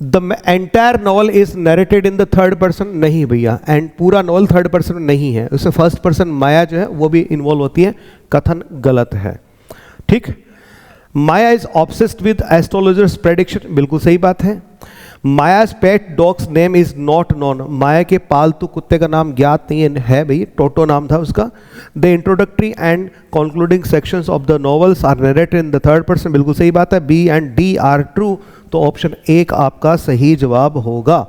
The entire novel is narrated in the third person, नहीं भैया, एंड पूरा नॉवल थर्ड पर्सन नहीं है, उससे फर्स्ट पर्सन माया जो है वो भी इन्वॉल्व होती है। कथन गलत है, ठीक। Maya is obsessed with astrologers prediction, बिल्कुल सही बात है। Maya's pet dog's name is not known, Maya के पालतू कुत्ते का नाम ज्ञात नहीं है भाई, टोटो नाम था उसका। The introductory and concluding sections of the novels are narrated in the third person, बिल्कुल सही बात है। B and D are true, तो ऑप्शन 1 आपका सही जवाब होगा।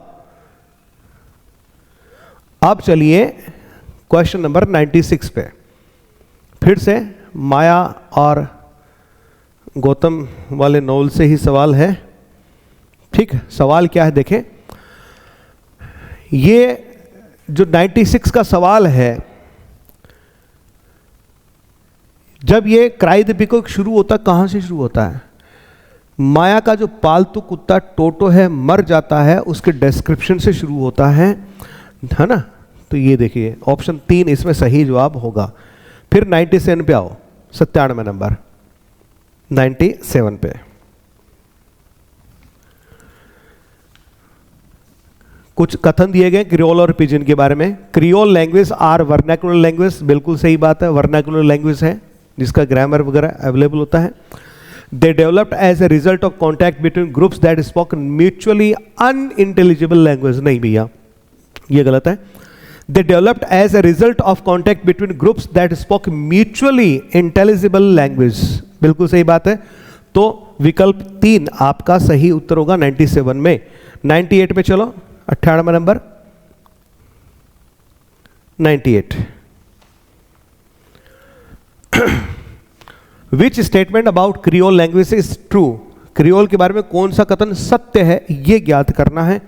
अब चलिए क्वेश्चन नंबर 96 पे, फिर से माया और गौतम वाले नॉवल से ही सवाल है, ठीक। सवाल क्या है देखें, ये जो 96 का सवाल है, जब ये क्राई द पिकॉक शुरू होता, कहां से शुरू होता है, माया का जो पालतू कुत्ता टोटो है मर जाता है, उसके डिस्क्रिप्शन से शुरू होता है ना। तो ये देखिए ऑप्शन 3 इसमें सही जवाब होगा। फिर 97 पे आओ, 97 नंबर 97 पे कुछ कथन दिए गए क्रियोल और पिजन के बारे में। Creole language are vernacular language, बिल्कुल सही बात है, वर्नाकुलर लैंग्वेज है जिसका ग्रामर वगैरह अवेलेबल होता है। They developed as a result of contact between groups that spoke mutually unintelligible language, नहीं भैया ये गलत है। They developed as a result of contact between groups that spoke mutually intelligible language, बिल्कुल सही बात है। तो विकल्प 3 आपका सही उत्तर होगा 97 में। 98 पे चलो, 98 number 98। Which statement about creole language is true, creole के बारे में कौन सा कथन सत्य है, यह ज्ञात करना है।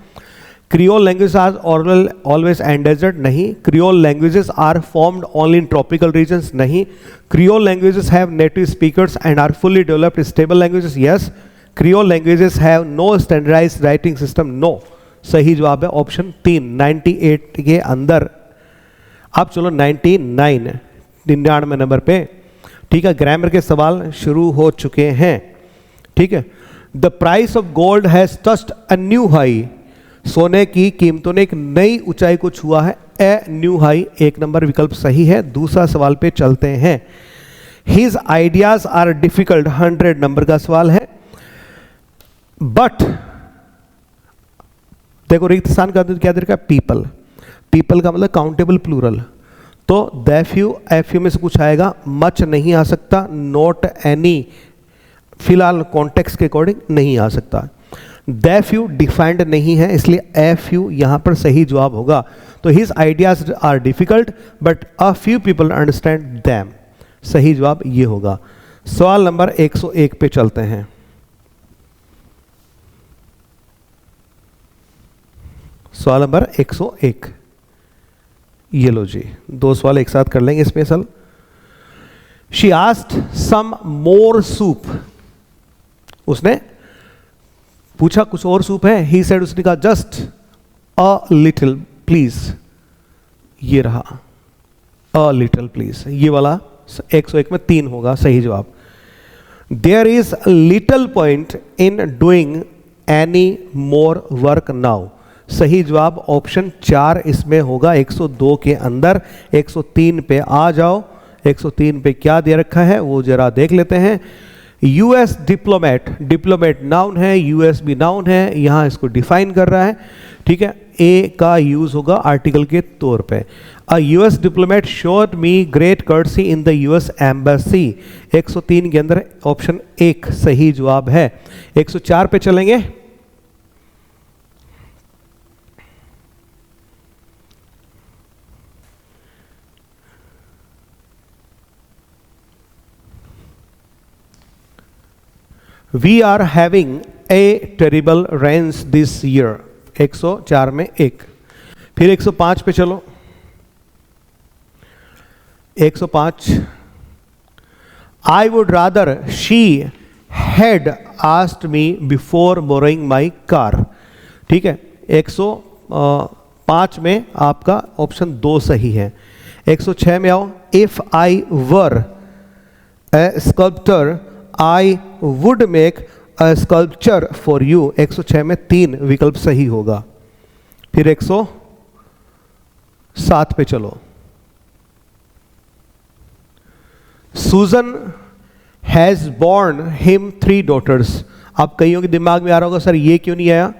Creole language are oral always endangered, नहीं। Creole languages are formed only in tropical regions, नहीं। Creole languages have native speakers and are fully developed stable languages, yes. Creole languages have no standardised writing system, no. सही जवाब है ऑप्शन 3 98 के अंदर। अब चलो 99 नंबर पे, ठीक है, ग्रामर के सवाल शुरू हो चुके हैं, ठीक है। The price of gold has touched a new high, सोने की कीमतों ने एक नई ऊंचाई को छुआ है, ए न्यू हाई, 1 नंबर विकल्प सही है। दूसरा सवाल पे चलते हैं। His ideas are difficult, 100 number का सवाल है। बट देखो रिक्त स्थान का क्या दे रखा है, पीपल, पीपल का मतलब काउंटेबल प्लूरल, तो दैफ्यू एफ्यू में से कुछ आएगा, मच नहीं आ सकता, नॉट एनी फिलहाल कॉन्टेक्स्ट के अकॉर्डिंग नहीं आ सकता। दैफ्यू डिफाइंड नहीं है, इसलिए एफ्यू यहां पर सही जवाब होगा। तो his ideas are difficult but a few people understand them, सही जवाब ये होगा। सवाल नंबर 101 पे चलते हैं। सवाल नंबर 101, ये लो जी, 2 सवाल एक साथ कर लेंगे special. She asked some more soup, उसने पूछा कुछ और सूप है, ही सेड, उसने कहा जस्ट अ लिटिल प्लीज, ये रहा अ लिटिल प्लीज, ये वाला 101 में 3 होगा सही जवाब। There is little point in doing any more work now, सही जवाब ऑप्शन 4 इसमें होगा 102 के अंदर। 103 पे आ जाओ, 103 पे क्या दे रखा है वो जरा देख लेते हैं। यूएस डिप्लोमेट, डिप्लोमेट नाउन है, यूएस भी नाउन है, यहाँ इसको डिफाइन कर रहा है, ठीक है। ए का यूज होगा आर्टिकल के तौर पे। A US diplomat showed me great courtesy in the US embassy. 103 के अंदर ऑप्शन 1 सही जवाब है। 104 पे चलेंगे। We are having a terrible rains this year। 104 में 1। फिर 105 पे चलो। 105 I would rather she had asked me before borrowing my car। ठीक है। 105 में आपका ऑप्शन 2 सही है। 106 में आओ। If I were a sculptor I would make a sculpture for you। 106 में 3 विकल्प सही होगा। फिर 107 पे चलो। Susan has born him 3 daughters। अब कईयों के दिमाग में आ रहा होगा सर ये क्यों नहीं आया,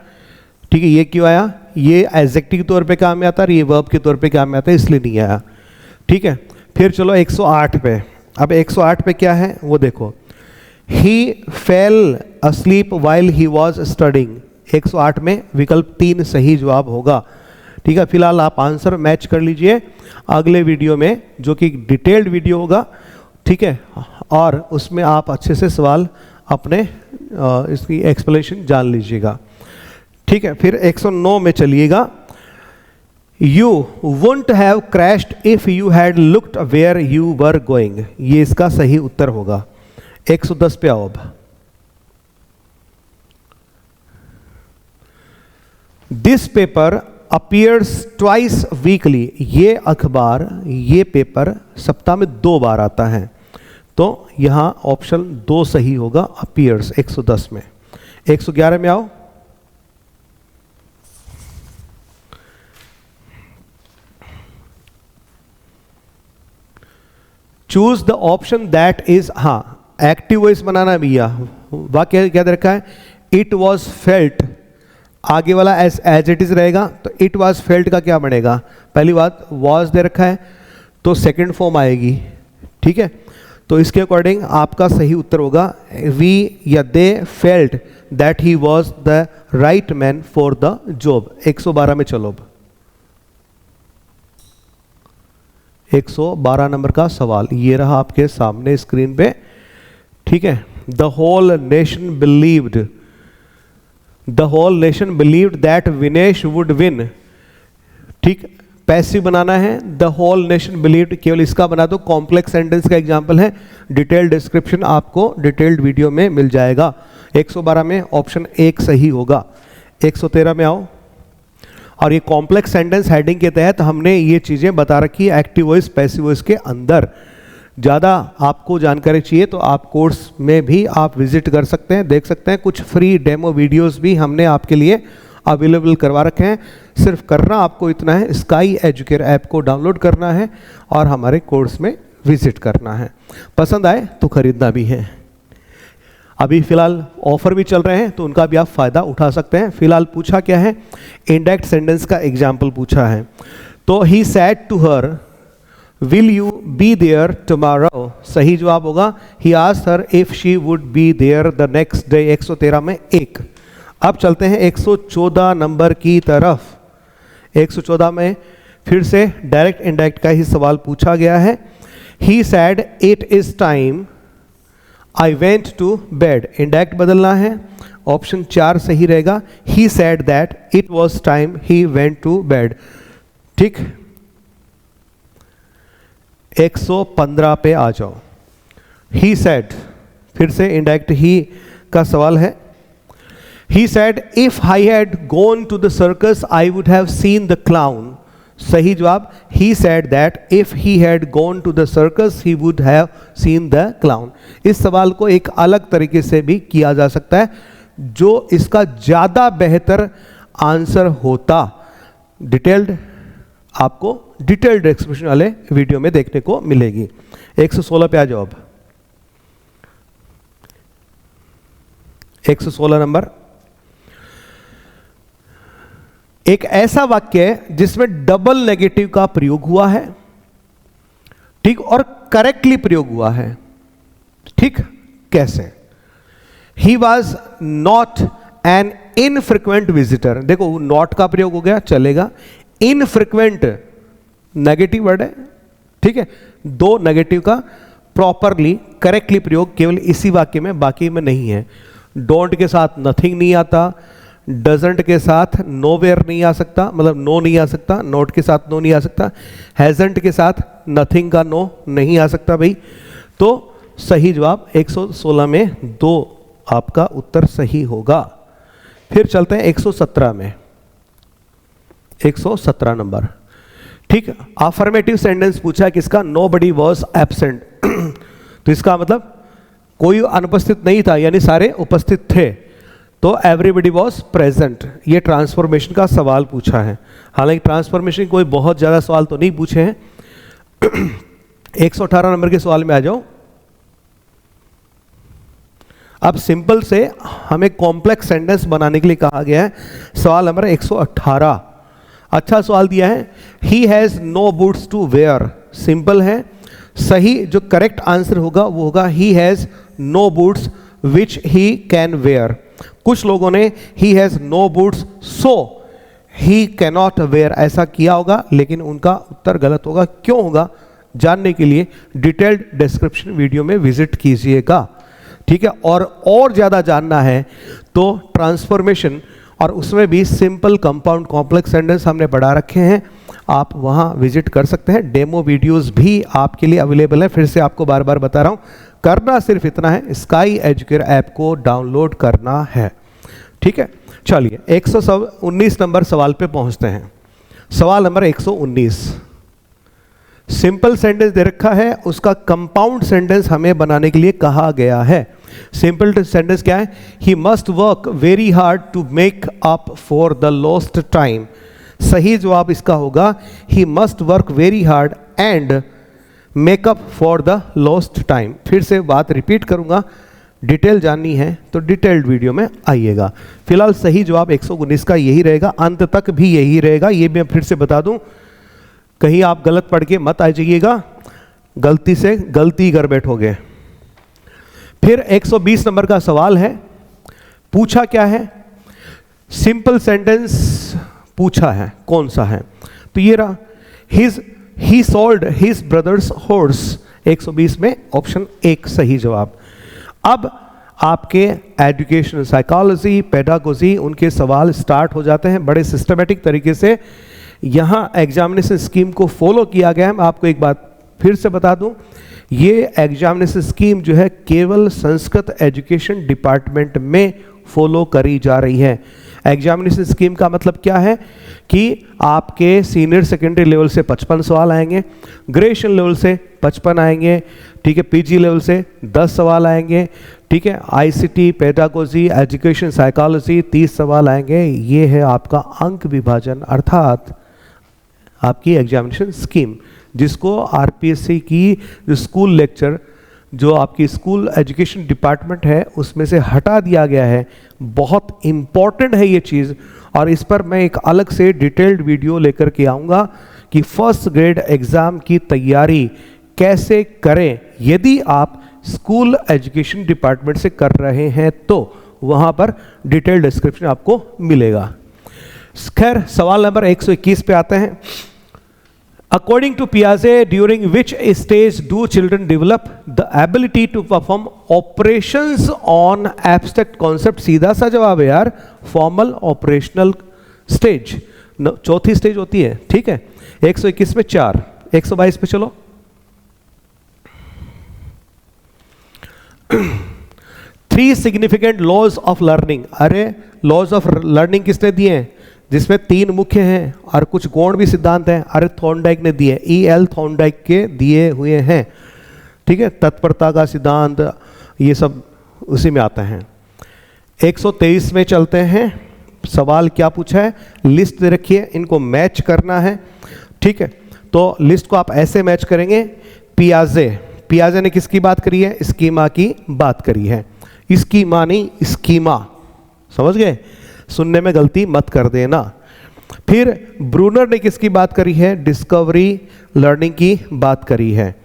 ठीक है, ये क्यों आया, ये एडजेक्टिव के तौर पे काम में आता है, ये वर्ब के तौर पे काम में आता है, इसलिए नहीं आया, ठीक है। फिर चलो 108 पे। अब 108 पे क्या है वो देखो। He fell asleep while he was studying। 108 में विकल्प 3 सही जवाब होगा, ठीक है। फिलहाल आप आंसर मैच कर लीजिए अगले वीडियो में, जो कि डिटेल्ड वीडियो होगा, ठीक है, और उसमें आप अच्छे से सवाल अपने इसकी एक्सप्लेनेशन जान लीजिएगा, ठीक है। फिर 109 में चलिएगा। You wouldn't have crashed if you had looked where you were going। ये इसका सही उत्तर होगा। 110 पे आओ अब। This paper appears twice weekly. ये अखबार, ये पेपर सप्ताह में 2 बार आता है, तो यहां ऑप्शन 2 सही होगा, अपीयर्स। 110 में। 111 में आओ। Choose the option that is, हाँ एक्टिव वॉइस बनाना भैया। वाक्य क्या दे रखा है, इट वॉज फेल्ट, आगे वाला एज इट इज रहेगा, तो इट वॉज फेल्ट का क्या बनेगा, पहली बात वॉज दे रखा है तो सेकंड फॉर्म आएगी, ठीक है। तो इसके अकॉर्डिंग आपका सही उत्तर होगा वी या they felt that he was the right man for the job. 112 में चलो। 112 नंबर का सवाल ये रहा आपके सामने स्क्रीन पे, ठीक है। The whole nation believed that Vinesh would win, ठीक। पैसिव बनाना है, द होल नेशन बिलीव्ड, केवल इसका बना दो। कॉम्प्लेक्स सेंटेंस का एग्जांपल है, डिटेल्ड डिस्क्रिप्शन आपको डिटेल्ड वीडियो में मिल जाएगा। 112 में ऑप्शन 1 सही होगा। 113 में आओ। और ये कॉम्प्लेक्स सेंटेंस हेडिंग के तहत हमने ये चीज़ें बता रखी है एक्टिव वॉइस पैसिव वॉइस के अंदर। ज़्यादा आपको जानकारी चाहिए तो आप कोर्स में भी आप विजिट कर सकते हैं, देख सकते हैं। कुछ फ्री डेमो वीडियोस भी हमने आपके लिए अवेलेबल करवा रखे हैं। सिर्फ करना आपको इतना है, स्काई एजुकेयर ऐप को डाउनलोड करना है और हमारे कोर्स में विजिट करना है। पसंद आए तो खरीदना भी है। अभी फिलहाल ऑफर भी चल रहे हैं तो उनका भी आप फ़ायदा उठा सकते हैं। फिलहाल पूछा क्या है, इंडायरेक्ट सेंटेंस का एग्जाम्पल पूछा है। तो he said to her will you be there tomorrow, सही जवाब होगा he asked her if she would be there the next day. 113 में 1। अब चलते हैं 114 नंबर की तरफ। 114 में फिर से डायरेक्ट इनडायरेक्ट का ही सवाल पूछा गया है। He said it is time I went to bed, indirect बदलना है, ऑप्शन 4 सही रहेगा। He said that it was time he went to bed, ठीक। 115 पे आ जाओ। ही सैड, फिर से इनडायरेक्ट ही का सवाल है। He said if I had gone to the circus I would have seen the clown, सही जवाब he said that if he had gone to the circus he would have seen the clown. इस सवाल को एक अलग तरीके से भी किया जा सकता है, जो इसका ज़्यादा बेहतर आंसर होता। डिटेल्ड आपको डिटेल्ड एक्सप्रेशन वाले वीडियो में देखने को मिलेगी। 116 पे आ जाओ अब। 116 नंबर, एक ऐसा वाक्य है जिसमें डबल नेगेटिव का प्रयोग हुआ है, ठीक, और करेक्टली प्रयोग हुआ है, ठीक, कैसे? He was not an infrequent visitor, देखो नॉट का प्रयोग हो गया, चलेगा, इनफ्रिक्वेंट नेगेटिव वर्ड है, ठीक है, दो नेगेटिव का प्रॉपरली करेक्टली प्रयोग केवल इसी वाक्य में, बाकी में नहीं है। डोंट के साथ नथिंग नहीं आता, डजंट के साथ नोवेयर नहीं आ सकता, मतलब नो नहीं आ सकता, नोट के साथ नो नहीं आ सकता, हैजंट के साथ नथिंग का नो नहीं आ सकता भाई। तो सही जवाब 116 में दो आपका उत्तर सही होगा। फिर चलते हैं 117 में, 117 नंबर, ठीक, अफर्मेटिव सेंटेंस पूछा है किसका? Nobody was absent. तो इसका मतलब कोई अनुपस्थित नहीं था, यानी सारे उपस्थित थे, तो एवरीबडी वॉज प्रेजेंट। ये ट्रांसफॉर्मेशन का सवाल पूछा है, हालांकि ट्रांसफॉर्मेशन कोई बहुत ज्यादा सवाल तो नहीं पूछे हैं। 118 नंबर के सवाल में आ जाओ। अब सिंपल से हमें कॉम्प्लेक्स सेंटेंस बनाने के लिए कहा गया है। सवाल नंबर 118, अच्छा सवाल दिया है, he has no boots to wear. Simple है, सही जो करेक्ट आंसर होगा वो होगा he has no boots which he can wear. कुछ लोगों ने he has no boots so he cannot wear ऐसा किया होगा, लेकिन उनका उत्तर गलत होगा। क्यों होगा जानने के लिए डिटेल्ड डिस्क्रिप्शन वीडियो में विजिट कीजिएगा, ठीक है। और ज़्यादा जानना है तो ट्रांसफॉर्मेशन और उसमें भी सिंपल कंपाउंड कॉम्प्लेक्स सेंटेंस हमने पढ़ा रखे हैं, आप वहाँ विजिट कर सकते हैं। डेमो वीडियोस भी आपके लिए अवेलेबल है, फिर से आपको बार बार बता रहा हूँ। करना सिर्फ इतना है, स्काई एजुकेयर ऐप को डाउनलोड करना है, ठीक है। चलिए 119 नंबर सवाल पे पहुँचते हैं। सवाल नंबर 119, सिंपल सेंटेंस दे रखा है, उसका कंपाउंड सेंटेंस हमें बनाने के लिए कहा गया है। सिंपल सेंटेंस क्या है? He must work very hard to make up for the lost time. सही जवाब इसका होगा he must work very hard and make up for the lost time. फिर से बात रिपीट करूंगा, डिटेल जाननी है तो डिटेल्ड वीडियो में आइएगा। फिलहाल सही जवाब 119 का यही रहेगा, अंत तक भी यही रहेगा। ये मैं फिर से बता दूं, कहीं आप गलत पढ़ के मत आ जाइएगा, गलती से गलती कर बैठोगे। फिर 120 नंबर का सवाल है, पूछा क्या है? सिंपल सेंटेंस पूछा है, कौन सा है? तो ये रहा, ही सोल्ड हिज ब्रदर्स हॉर्स। 120 में ऑप्शन 1 सही जवाब। अब आपके एजुकेशन, साइकोलॉजी, पेडागोजी, उनके सवाल स्टार्ट हो जाते हैं बड़े सिस्टमेटिक तरीके से। यहाँ एग्जामिनेशन स्कीम को फॉलो किया गया है। मैं आपको एक बात फिर से बता दूं, ये एग्जामिनेशन स्कीम जो है केवल संस्कृत एजुकेशन डिपार्टमेंट में फॉलो करी जा रही है। एग्जामिनेशन स्कीम का मतलब क्या है कि आपके सीनियर सेकेंडरी लेवल से 55 सवाल आएंगे, ग्रेजुएशन लेवल से 55 आएंगे, ठीक है, पीजी लेवल से 10 सवाल आएंगे, ठीक है, आईसीटी, पेडागोजी, एजुकेशन, साइकोलॉजी 30 सवाल आएंगे। ये है आपका अंक विभाजन, अर्थात आपकी एग्जामिनेशन स्कीम, जिसको आरपीएससी की जो स्कूल लेक्चर, जो आपकी स्कूल एजुकेशन डिपार्टमेंट है, उसमें से हटा दिया गया है। बहुत इम्पॉर्टेंट है ये चीज़, और इस पर मैं एक अलग से डिटेल्ड वीडियो लेकर के आऊँगा कि फर्स्ट ग्रेड एग्ज़ाम की तैयारी कैसे करें। यदि आप स्कूल एजुकेशन डिपार्टमेंट से कर रहे हैं तो वहाँ पर डिटेल्ड डिस्क्रिप्शन आपको मिलेगा। खैर, सवाल नंबर 121 पे आते हैं। According to Piaget, during which stage do children develop the ability to perform operations on abstract concept? सीधा सा जवाब है यार, फॉर्मल ऑपरेशनल स्टेज, चौथी स्टेज होती है, ठीक है। 121 में 4, 122 पे चलो। 3 significant laws of learning। अरे लॉज ऑफ लर्निंग किसने दिए हैं? जिसमें 3 मुख्य हैं और कुछ गौण भी सिद्धांत हैं। अरे थॉर्नडाइक ने दिए, E.L. थॉर्नडाइक के दिए हुए हैं, ठीक है। तत्परता का सिद्धांत, ये सब उसी में आता है। 123 में चलते हैं। सवाल क्या पूछा है? लिस्ट दे रखी है, इनको मैच करना है, ठीक है। तो लिस्ट को आप ऐसे मैच करेंगे। पियाजे ने किसकी बात करी है? स्कीमा की बात करी है। स्कीमा नहीं, स्कीमा, समझ गए, सुनने में गलती मत कर देना। फिर ब्रूनर ने किसकी बात करी है? डिस्कवरी लर्निंग की बात करी है।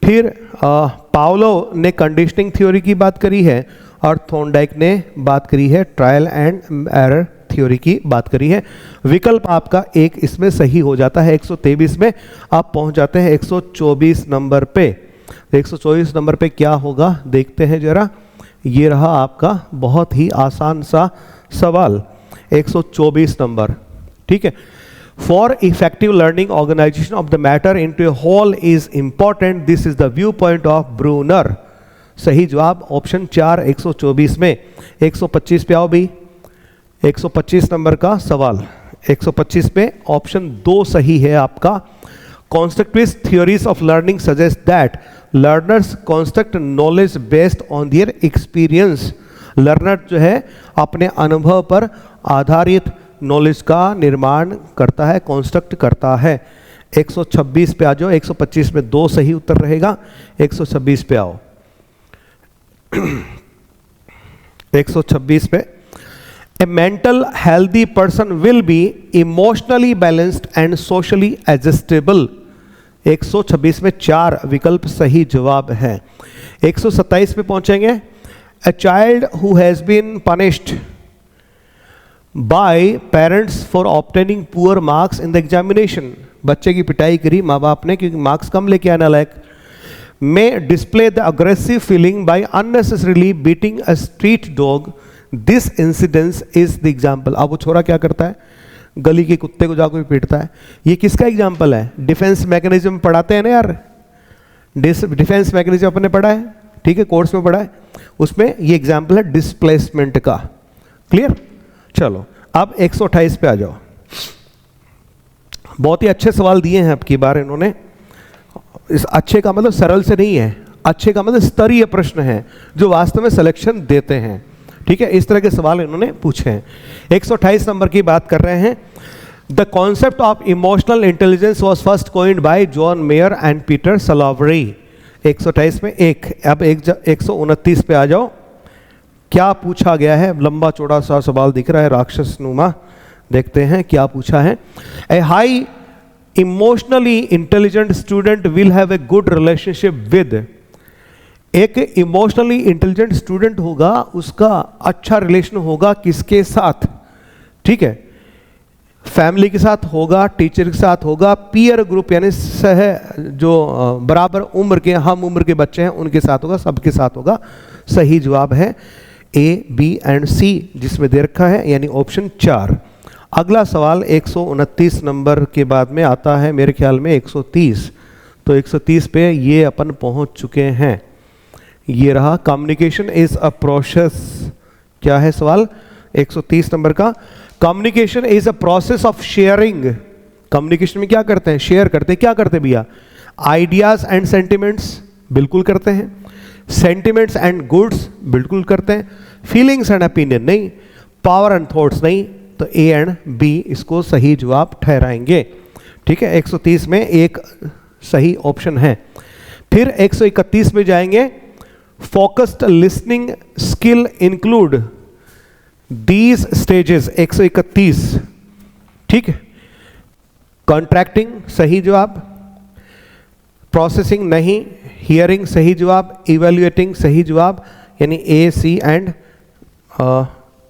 फिर पाउलो ने कंडीशनिंग थ्योरी की बात करी है और थॉर्नडाइक ने बात करी है ट्रायल एंड एरर थ्योरी की बात करी है। विकल्प आपका एक इसमें सही हो जाता है। 123 में आप पहुंच जाते हैं 124 नंबर पे। 124 नंबर पे क्या होगा देखते हैं जरा। ये रहा आपका बहुत ही आसान सा सवाल, 124 नंबर, ठीक है। For effective learning organisation of the matter into a whole is important, this is the view point of Bruner. सही जवाब ऑप्शन 4 124 में। 125 पे आओ भी, 125 नंबर का सवाल। 125 पे ऑप्शन 2 सही है आपका। Constructivist theories of learning suggest that learners construct knowledge based on their experience. Learner जो है अपने अनुभव पर आधारित नॉलेज का निर्माण करता है, कॉन्स्ट्रक्ट करता है। 126 पे आ जाओ। 125 में 2 सही उत्तर रहेगा। 126 पे आओ। 126 पे ए mental healthy person will be emotionally balanced and socially adjustable. 126 में 4 विकल्प सही जवाब है। 127 पे पहुंचेंगे। A child who has been punished by parents for obtaining poor marks in the examination. बच्चे की पिटाई करी माँ बाप ने क्योंकि मार्क्स कम लेके आने लायक। may display the aggressive feeling by unnecessarily beating a street dog. This incidence is the example. अब वो छोरा क्या करता है, गली के कुत्ते को जाकर पीटता है. ये किसका एग्जाम्पल है? डिफेंस मैकेनिज्म पढ़ाते हैं ना यार, डिफेंस मैकेनिज्म अपने पढ़ा है, ठीक है, कोर्स में पढ़ा है, उसमें ये एग्जाम्पल है डिस्प्लेसमेंट का. क्लियर? चलो अब 128 पे आ जाओ. बहुत ही अच्छे सवाल दिए हैं आपकी बार इन्होंने. इस अच्छे का मतलब सरल से नहीं है, अच्छे का मतलब स्तरीय प्रश्न है जो वास्तव में सिलेक्शन देते हैं. ठीक है, इस तरह के सवाल इन्होंने पूछे हैं. 128 नंबर की बात कर रहे हैं. The concept of emotional intelligence was first coined by John Mayer and Peter Salovey. 128 में एक. अब 129 पे आ जाओ. क्या पूछा गया है? लंबा चौड़ा सा सवाल दिख रहा है, राक्षस नुमा. देखते हैं क्या पूछा है. A high emotionally intelligent student will have a good relationship with. एक इमोशनली इंटेलिजेंट स्टूडेंट होगा, उसका अच्छा रिलेशन होगा किसके साथ? ठीक है, फैमिली के साथ होगा, टीचर के साथ होगा, पीयर ग्रुप यानी सह जो बराबर उम्र के, हम उम्र के बच्चे हैं उनके साथ होगा, सबके साथ होगा. सही जवाब है ए, बी एंड सी जिसमें दे रखा है, यानी ऑप्शन 4. अगला सवाल 129 नंबर के बाद में आता है मेरे ख्याल में 130. तो 130 पे ये अपन पहुंच चुके हैं. ये रहा. Communication is a process. क्या है सवाल 130 नंबर का? Communication is a process of sharing. Communication में क्या करते हैं? शेयर करते हैं. क्या करते हैं भैया? आइडियाज एंड सेंटिमेंट्स, बिल्कुल करते हैं. सेंटिमेंट्स एंड गुड्स, बिल्कुल करते हैं. फीलिंग्स एंड ओपिनियन नहीं. पावर एंड थॉट्स नहीं. तो ए एंड बी इसको सही जवाब ठहराएंगे. ठीक है, 130 में एक सही ऑप्शन है. फिर 131 में जाएंगे. Focused listening skill include these stages. 131. ठीक है. कॉन्ट्रैक्टिंग सही जवाब, प्रोसेसिंग नहीं, हियरिंग सही जवाब, इवेल्युएटिंग सही जवाब, यानी ए, सी एंड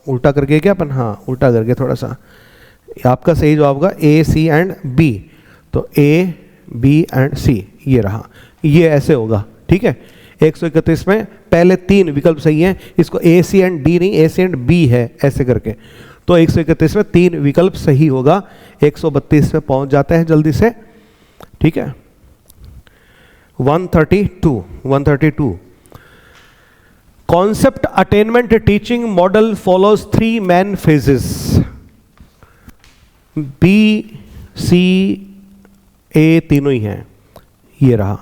उल्टा करके क्या अपन, हाँ उल्टा करके थोड़ा सा, आपका सही जवाब होगा ए, सी एंड बी. तो ए, बी एंड सी ये रहा, ये ऐसे होगा. ठीक है, 131 में पहले 3 विकल्प सही हैं. इसको ए, सी एंड डी नहीं, ए, सी एंड बी है ऐसे करके. तो 131 में 3 विकल्प सही होगा. 132 पे पहुंच जाते हैं जल्दी से. ठीक है, 132. Concept attainment teaching model follows 3 main phases. B, C, A तीनों ही हैं. ये रहा.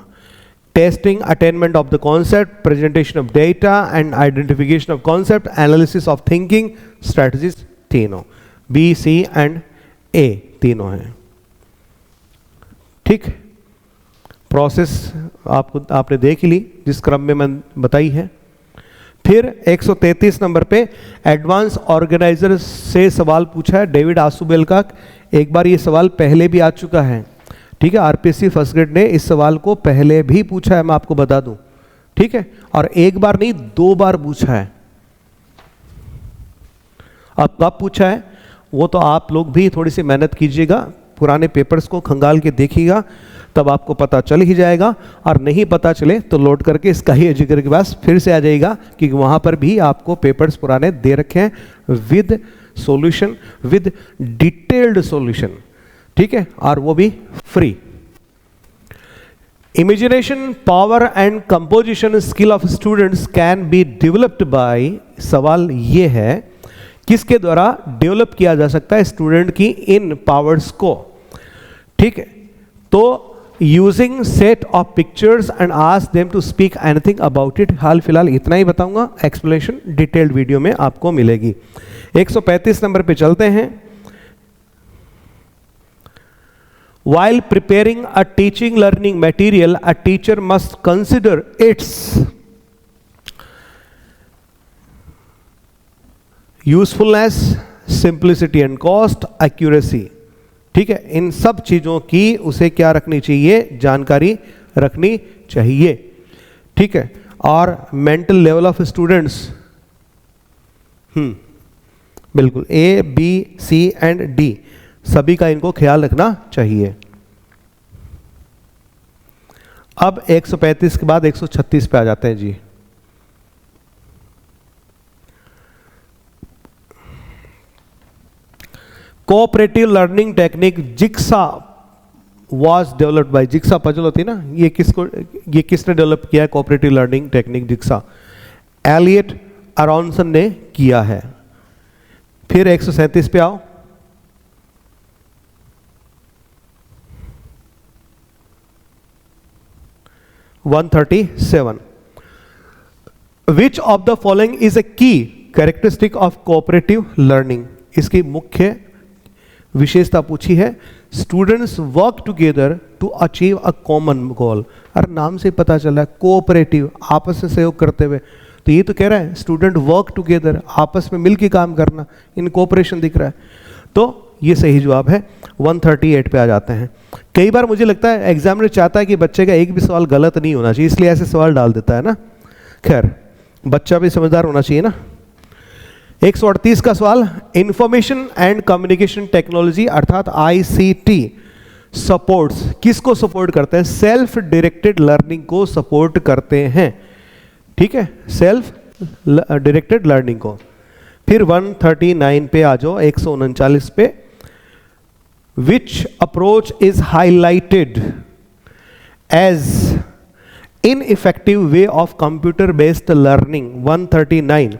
Testing attainment of the concept, presentation of data and identification of concept, analysis of thinking strategies तीनों. B, C and A तीनों हैं. ठीक, प्रोसेस आपने देख ली जिस क्रम में मैंने बताई है. फिर 133 नंबर पे एडवांस ऑर्गेनाइजर से सवाल पूछा है डेविड आसुबेल का। एक बार ये सवाल पहले भी आ चुका है, ठीक है, आरपीएससी फर्स्ट ग्रेड ने इस सवाल को पहले भी पूछा है, मैं आपको बता दूं, ठीक है, और एक बार नहीं 2 बार पूछा है। अब कब पूछा है वो तो आप लोग भी थोड़ी सी मेहनत कीजिएगा, पुराने पेपर्स को खंगाल के देखिएगा, तब आपको पता चल ही जाएगा। और नहीं पता चले तो लोड करके स्काई एजुकेटर के पास फिर से आ जाएगा, क्योंकि वहाँ पर भी आपको पेपर्स पुराने दे रखे हैं with solution, with detailed solution, ठीक है, और वो भी free. Imagination power and composition skill of students can be developed by, सवाल ये है किसके द्वारा डेवलप किया जा सकता है स्टूडेंट की इन पावर्स को, ठीक है, तो using set of pictures and ask them to speak anything about it. हाल फिलहाल इतना ही बताऊंगा, एक्सप्लेनेशन डिटेल्ड वीडियो में आपको मिलेगी। 135 नंबर पे चलते हैं। While preparing a teaching learning material, a teacher must consider its usefulness, simplicity and cost, accuracy, ठीक है, इन सब चीजों की उसे क्या रखनी चाहिए, जानकारी रखनी चाहिए, ठीक है, और मेंटल लेवल ऑफ स्टूडेंट्स, बिल्कुल A B C and D सभी का इनको ख्याल रखना चाहिए। अब 135 के बाद 136 पे आ जाते हैं जी। Cooperative learning technique jigsaw was developed by, jigsaw puzzle होती है ना, ये किसने डेवलप किया है cooperative learning technique jigsaw? Elliot Aronson ने किया है। फिर 137 पे आओ। Which of the following is a key characteristic of cooperative learning? इसकी मुख्य विशेषता पूछी है। Students work together to achieve a common goal. अरे नाम से पता चल रहा है कोऑपरेटिव, आपस में सहयोग करते हुए, तो ये तो कह रहा है स्टूडेंट वर्क टुगेदर, आपस में मिलकर काम करना, इन कोऑपरेशन दिख रहा है, तो ये सही जवाब है। 138 पे आ जाते हैं। कई बार मुझे लगता है एग्जामिनर चाहता है कि बच्चे का एक भी सवाल गलत नहीं होना चाहिए, इसलिए ऐसे सवाल डाल देता है ना। खैर बच्चा भी समझदार होना चाहिए ना। 138 का सवाल, इंफॉर्मेशन एंड कम्युनिकेशन टेक्नोलॉजी अर्थात आईसीटी सपोर्ट्स, किसको सपोर्ट करते हैं? सेल्फ डायरेक्टेड लर्निंग को सपोर्ट करते हैं, ठीक है, सेल्फ डायरेक्टेड लर्निंग को। फिर 139 पे आ जाओ, 139 पे। Which approach is highlighted as ineffective way of computer based learning? 139,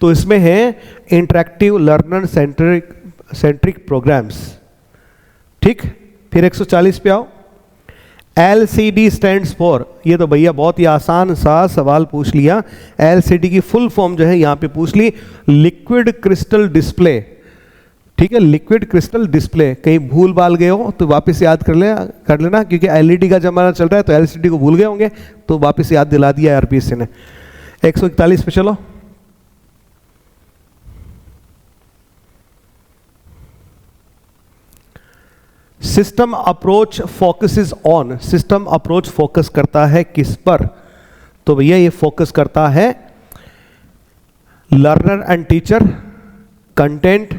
तो इसमें है इंटरेक्टिव लर्नर सेंट्रिक प्रोग्राम्स, ठीक। फिर 140 पे आओ। LCD स्टैंड्स फॉर, ये तो भैया बहुत ही आसान सा सवाल पूछ लिया। LCD की फुल फॉर्म जो है यहाँ पे पूछ ली, लिक्विड क्रिस्टल डिस्प्ले, ठीक है, लिक्विड क्रिस्टल डिस्प्ले। कहीं भूल भाल गए हो तो वापस याद कर लेना, क्योंकि LED का जमाना चल रहा है तो LCD को भूल गए होंगे, तो वापस याद दिला दिया आरपीएससी ने। 141 पे चलो। System approach focuses on, system approach focus करता है किस पर? तो भैया ये फोकस करता है learner and teacher, content,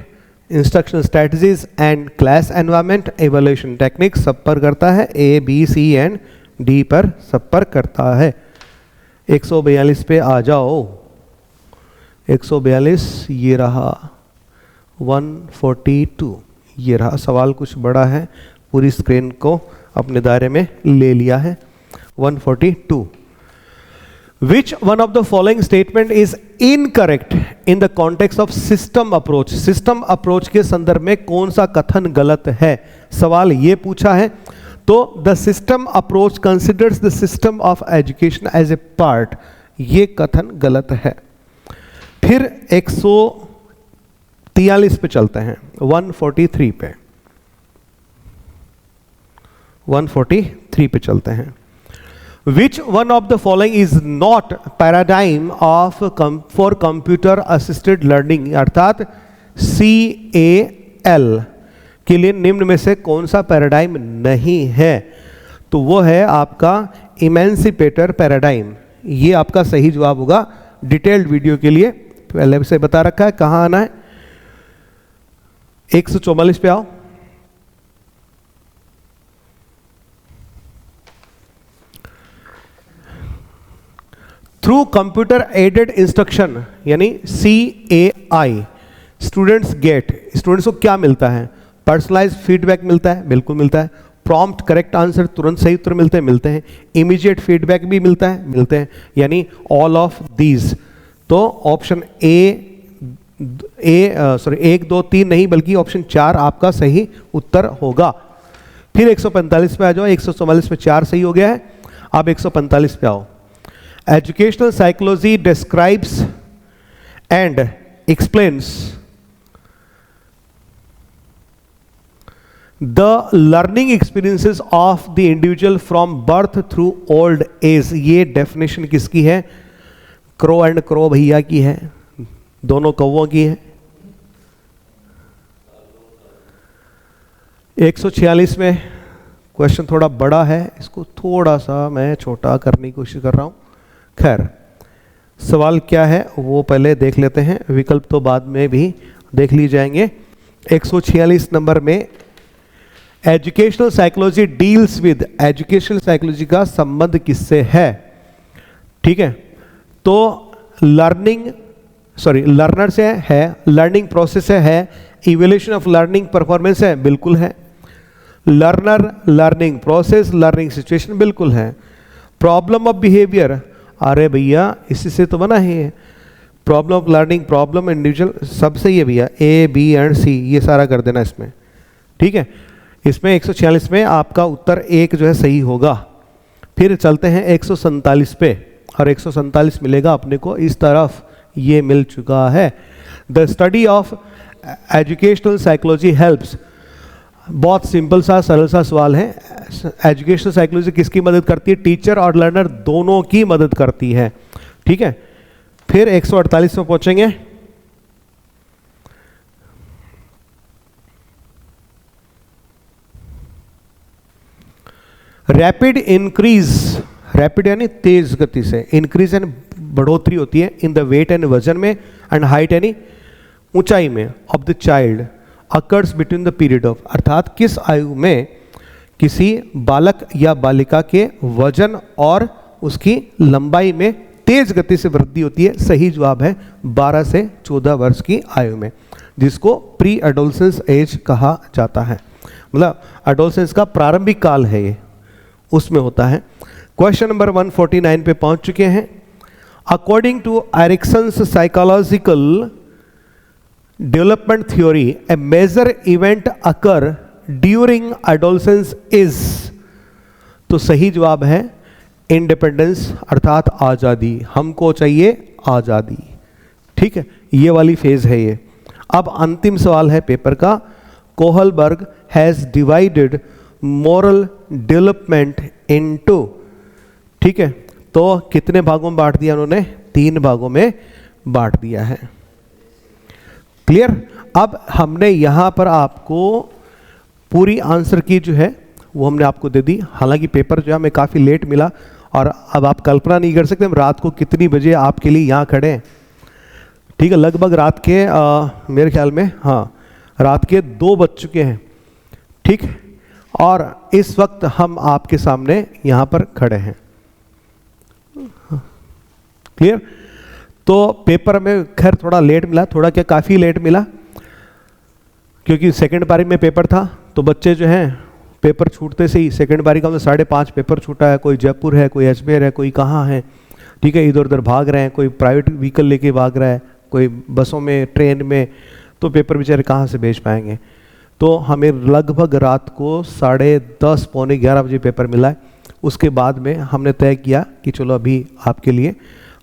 instruction strategies and class environment, evolution technique, सब पर करता है। A, B, C and D पर सब पर करता है। 142 पे आ जाओ। 142 ये रहा। 142 ये रहा। सवाल कुछ बड़ा है, पूरी स्क्रीन को अपने दायरे में ले लिया है। 142, Which one of the following statement is incorrect in the context of system approach? System approach के संदर्भ में कौन सा कथन गलत है? सवाल ये पूछा है। तो the system approach considers the system of education as a part, ये कथन गलत है। फिर 143 पे चलते हैं। 143 पे 143 पे चलते हैं। Which one of the following is not paradigm of for computer assisted learning, अर्थात CAL के लिए निम्न में से कौन सा पैराडाइम नहीं है? तो वो है आपका इमेंसिपेटर पैराडाइम। ये आपका सही जवाब होगा। डिटेल्ड वीडियो के लिए पहले से बता रखा है कहां आना है। 144 पे आओ। थ्रू कंप्यूटर एडेड इंस्ट्रक्शन यानी CAI स्टूडेंट्स गेट, स्टूडेंट्स को क्या मिलता है? पर्सनलाइज्ड फीडबैक मिलता है, बिल्कुल मिलता है। प्रॉम्प्ट करेक्ट आंसर, तुरंत सही उत्तर मिलते हैं। इमीडिएट फीडबैक भी मिलता है, मिलते हैं, यानी ऑल ऑफ दीज। तो ऑप्शन सॉरी 1 2 3 नहीं बल्कि ऑप्शन 4 आपका सही उत्तर होगा। फिर 145 पे आ जाओ। 144 में 4 सही हो गया है। अब 145 पे आओ। Educational psychology describes and explains the learning experiences of the individual from birth through old age. ये डेफिनेशन किसकी है? क्रो एंड क्रो भैया की है, दोनों कौवों की है। 146 में क्वेश्चन थोड़ा बड़ा है, इसको थोड़ा सा मैं छोटा करने की कोशिश कर रहा हूं। खैर, सवाल क्या है वो पहले देख लेते हैं, विकल्प तो बाद में भी देख ली जाएंगे। 146 नंबर में educational psychology deals with, educational psychology का संबंध किससे है? ठीक है, तो लर्नर से है, लर्निंग प्रोसेस से है, इवोल्यूशन ऑफ लर्निंग परफॉर्मेंस है, बिल्कुल है। Learner, learning process, learning situation, बिल्कुल है। प्रॉब्लम ऑफ बिहेवियर, अरे भैया इसी से तो बना है। Problem of learning, problem individual, सब सही है भैया। A, B एंड C ये सारा कर देना इसमें, ठीक है। इसमें 146 में आपका उत्तर 1 जो है सही होगा। फिर चलते हैं 147 पे, और 147 मिलेगा अपने को इस तरफ, ये मिल चुका है। The study of educational psychology helps, बहुत सिंपल सा सरल सा सवाल है। एजुकेशनल साइकोलॉजी किसकी मदद करती है? टीचर और लर्नर दोनों की मदद करती है, ठीक है। फिर 148 में पहुंचेंगे। रैपिड इंक्रीज, रैपिड यानी तेज गति से, इंक्रीज यानी बढ़ोतरी होती है इन द वेट एंड वजन में, एंड हाइट यानी ऊंचाई में, of the child occurs between the period of, अर्थात किस आयु में किसी बालक या बालिका के वजन और उसकी लंबाई में तेज गति से वृद्धि होती है। सही जवाब है 12 से 14 वर्ष की आयु में, जिसको प्री एडोलसेंस एज कहा जाता है। मतलब एडोलसेंस का प्रारंभिक काल है ये, उसमें होता है। क्वेश्चन नंबर 149 पे पहुंच चुके हैं। According to Erikson's psychological development theory, a major event occur during adolescence is, तो सही जवाब है इंडिपेंडेंस, अर्थात आज़ादी। हमको चाहिए आज़ादी, ठीक है, ये वाली फेज है ये। अब अंतिम सवाल है पेपर का। Kohlberg has divided moral development into, ठीक है, तो कितने भागों में बांट दिया उन्होंने? 3 भागों में बांट दिया है। क्लियर? अब हमने यहां पर आपको पूरी आंसर की जो है वो हमने आपको दे दी। हालांकि पेपर जो है हमें काफ़ी लेट मिला, और अब आप कल्पना नहीं कर सकते हम रात को कितनी बजे आपके लिए यहाँ खड़े हैं, ठीक है। लगभग रात के मेरे ख्याल में रात के 2 बज चुके हैं, ठीक, और इस वक्त हम आपके सामने यहाँ पर खड़े हैं। क्लियर? तो पेपर में खैर थोड़ा लेट मिला, थोड़ा क्या काफ़ी लेट मिला, क्योंकि सेकंड बारी में पेपर था, तो बच्चे जो हैं पेपर छूटते से ही, सेकंड बारी का मतलब 5:30 पेपर छूटा है, कोई जयपुर है, कोई अजमेर है, कोई कहाँ है, ठीक है, इधर उधर भाग रहे हैं, कोई प्राइवेट व्हीकल लेके भाग रहा है, कोई बसों में, ट्रेन में, तो पेपर बेचारे कहाँ से भेज पाएंगे। तो हमें लगभग रात को 10:30 पौने 11 बजे पेपर मिला है। उसके बाद में हमने तय किया कि चलो अभी आपके लिए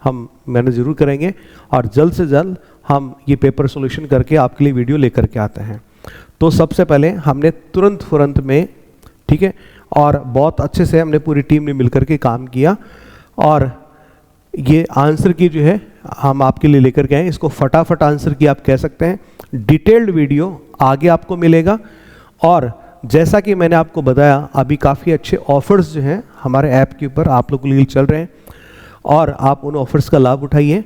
हम मेहनत ज़रूर करेंगे, और जल्द से जल्द हम ये पेपर सॉल्यूशन करके आपके लिए वीडियो लेकर के आते हैं। तो सबसे पहले हमने तुरंत में, ठीक है, और बहुत अच्छे से हमने पूरी टीम ने मिलकर के काम किया और ये आंसर की जो है हम आपके लिए लेकर के आए। इसको फटाफट आंसर की आप कह सकते हैं। डिटेल्ड वीडियो आगे आपको मिलेगा और जैसा कि मैंने आपको बताया अभी काफ़ी अच्छे ऑफर्स जो हैं हमारे ऐप के ऊपर आप लोगों के लिए चल रहे हैं और आप उन ऑफर्स का लाभ उठाइए।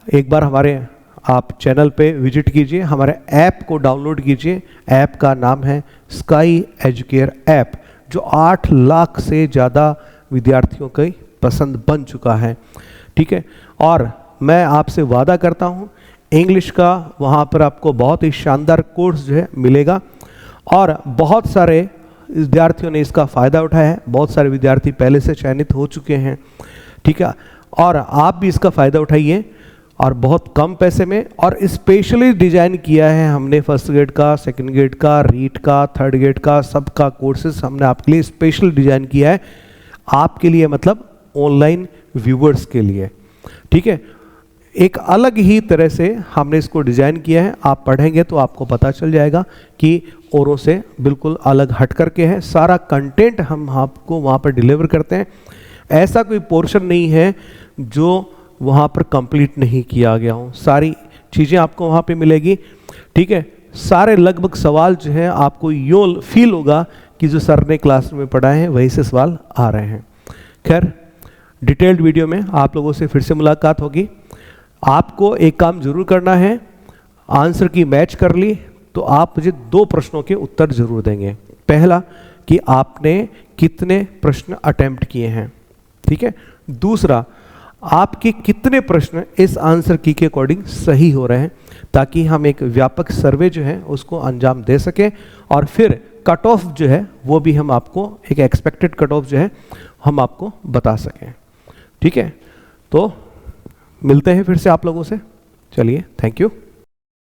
एक बार हमारे आप चैनल पे विजिट कीजिए, हमारे ऐप को डाउनलोड कीजिए। ऐप का नाम है स्काई एजुकेयर ऐप, जो 8 लाख से ज़्यादा विद्यार्थियों की पसंद बन चुका है। ठीक है, और मैं आपसे वादा करता हूँ इंग्लिश का वहाँ पर आपको बहुत ही शानदार कोर्स जो है मिलेगा और बहुत सारे विद्यार्थियों ने इसका फ़ायदा उठाया है। बहुत सारे विद्यार्थी पहले से चयनित हो चुके हैं। ठीक है, और आप भी इसका फ़ायदा उठाइए और बहुत कम पैसे में। और स्पेशली डिज़ाइन किया है हमने फर्स्ट ग्रेड का, सेकंड ग्रेड का, रीट का, थर्ड ग्रेड का, सबका कोर्सेज हमने आपके लिए स्पेशल डिज़ाइन किया है, आपके लिए मतलब ऑनलाइन व्यूवर्स के लिए। ठीक है, एक अलग ही तरह से हमने इसको डिज़ाइन किया है। आप पढ़ेंगे तो आपको पता चल जाएगा कि औरों से बिल्कुल अलग हट करके है। सारा कंटेंट हम आपको वहाँ पर डिलीवर करते हैं। ऐसा कोई पोर्शन नहीं है जो वहाँ पर कंप्लीट नहीं किया गया हो। सारी चीज़ें आपको वहाँ पे मिलेगी। ठीक है, सारे लगभग सवाल जो हैं आपको यूँ फील होगा कि जो सर ने क्लास में पढ़ाए हैं वही से सवाल आ रहे हैं। खैर, डिटेल्ड वीडियो में आप लोगों से फिर से मुलाकात होगी। आपको एक काम जरूर करना है, आंसर की मैच कर ली तो आप मुझे 2 प्रश्नों के उत्तर जरूर देंगे। पहला कि आपने कितने प्रश्न अटेम्प्ट किए हैं। ठीक है, दूसरा आपके कितने प्रश्न इस आंसर की के अकॉर्डिंग सही हो रहे हैं, ताकि हम एक व्यापक सर्वे जो है उसको अंजाम दे सकें और फिर कट ऑफ जो है वो भी हम आपको एक एक्सपेक्टेड कट ऑफ जो है हम आपको बता सकें। ठीक है, तो मिलते हैं फिर से आप लोगों से। चलिए, थैंक यू।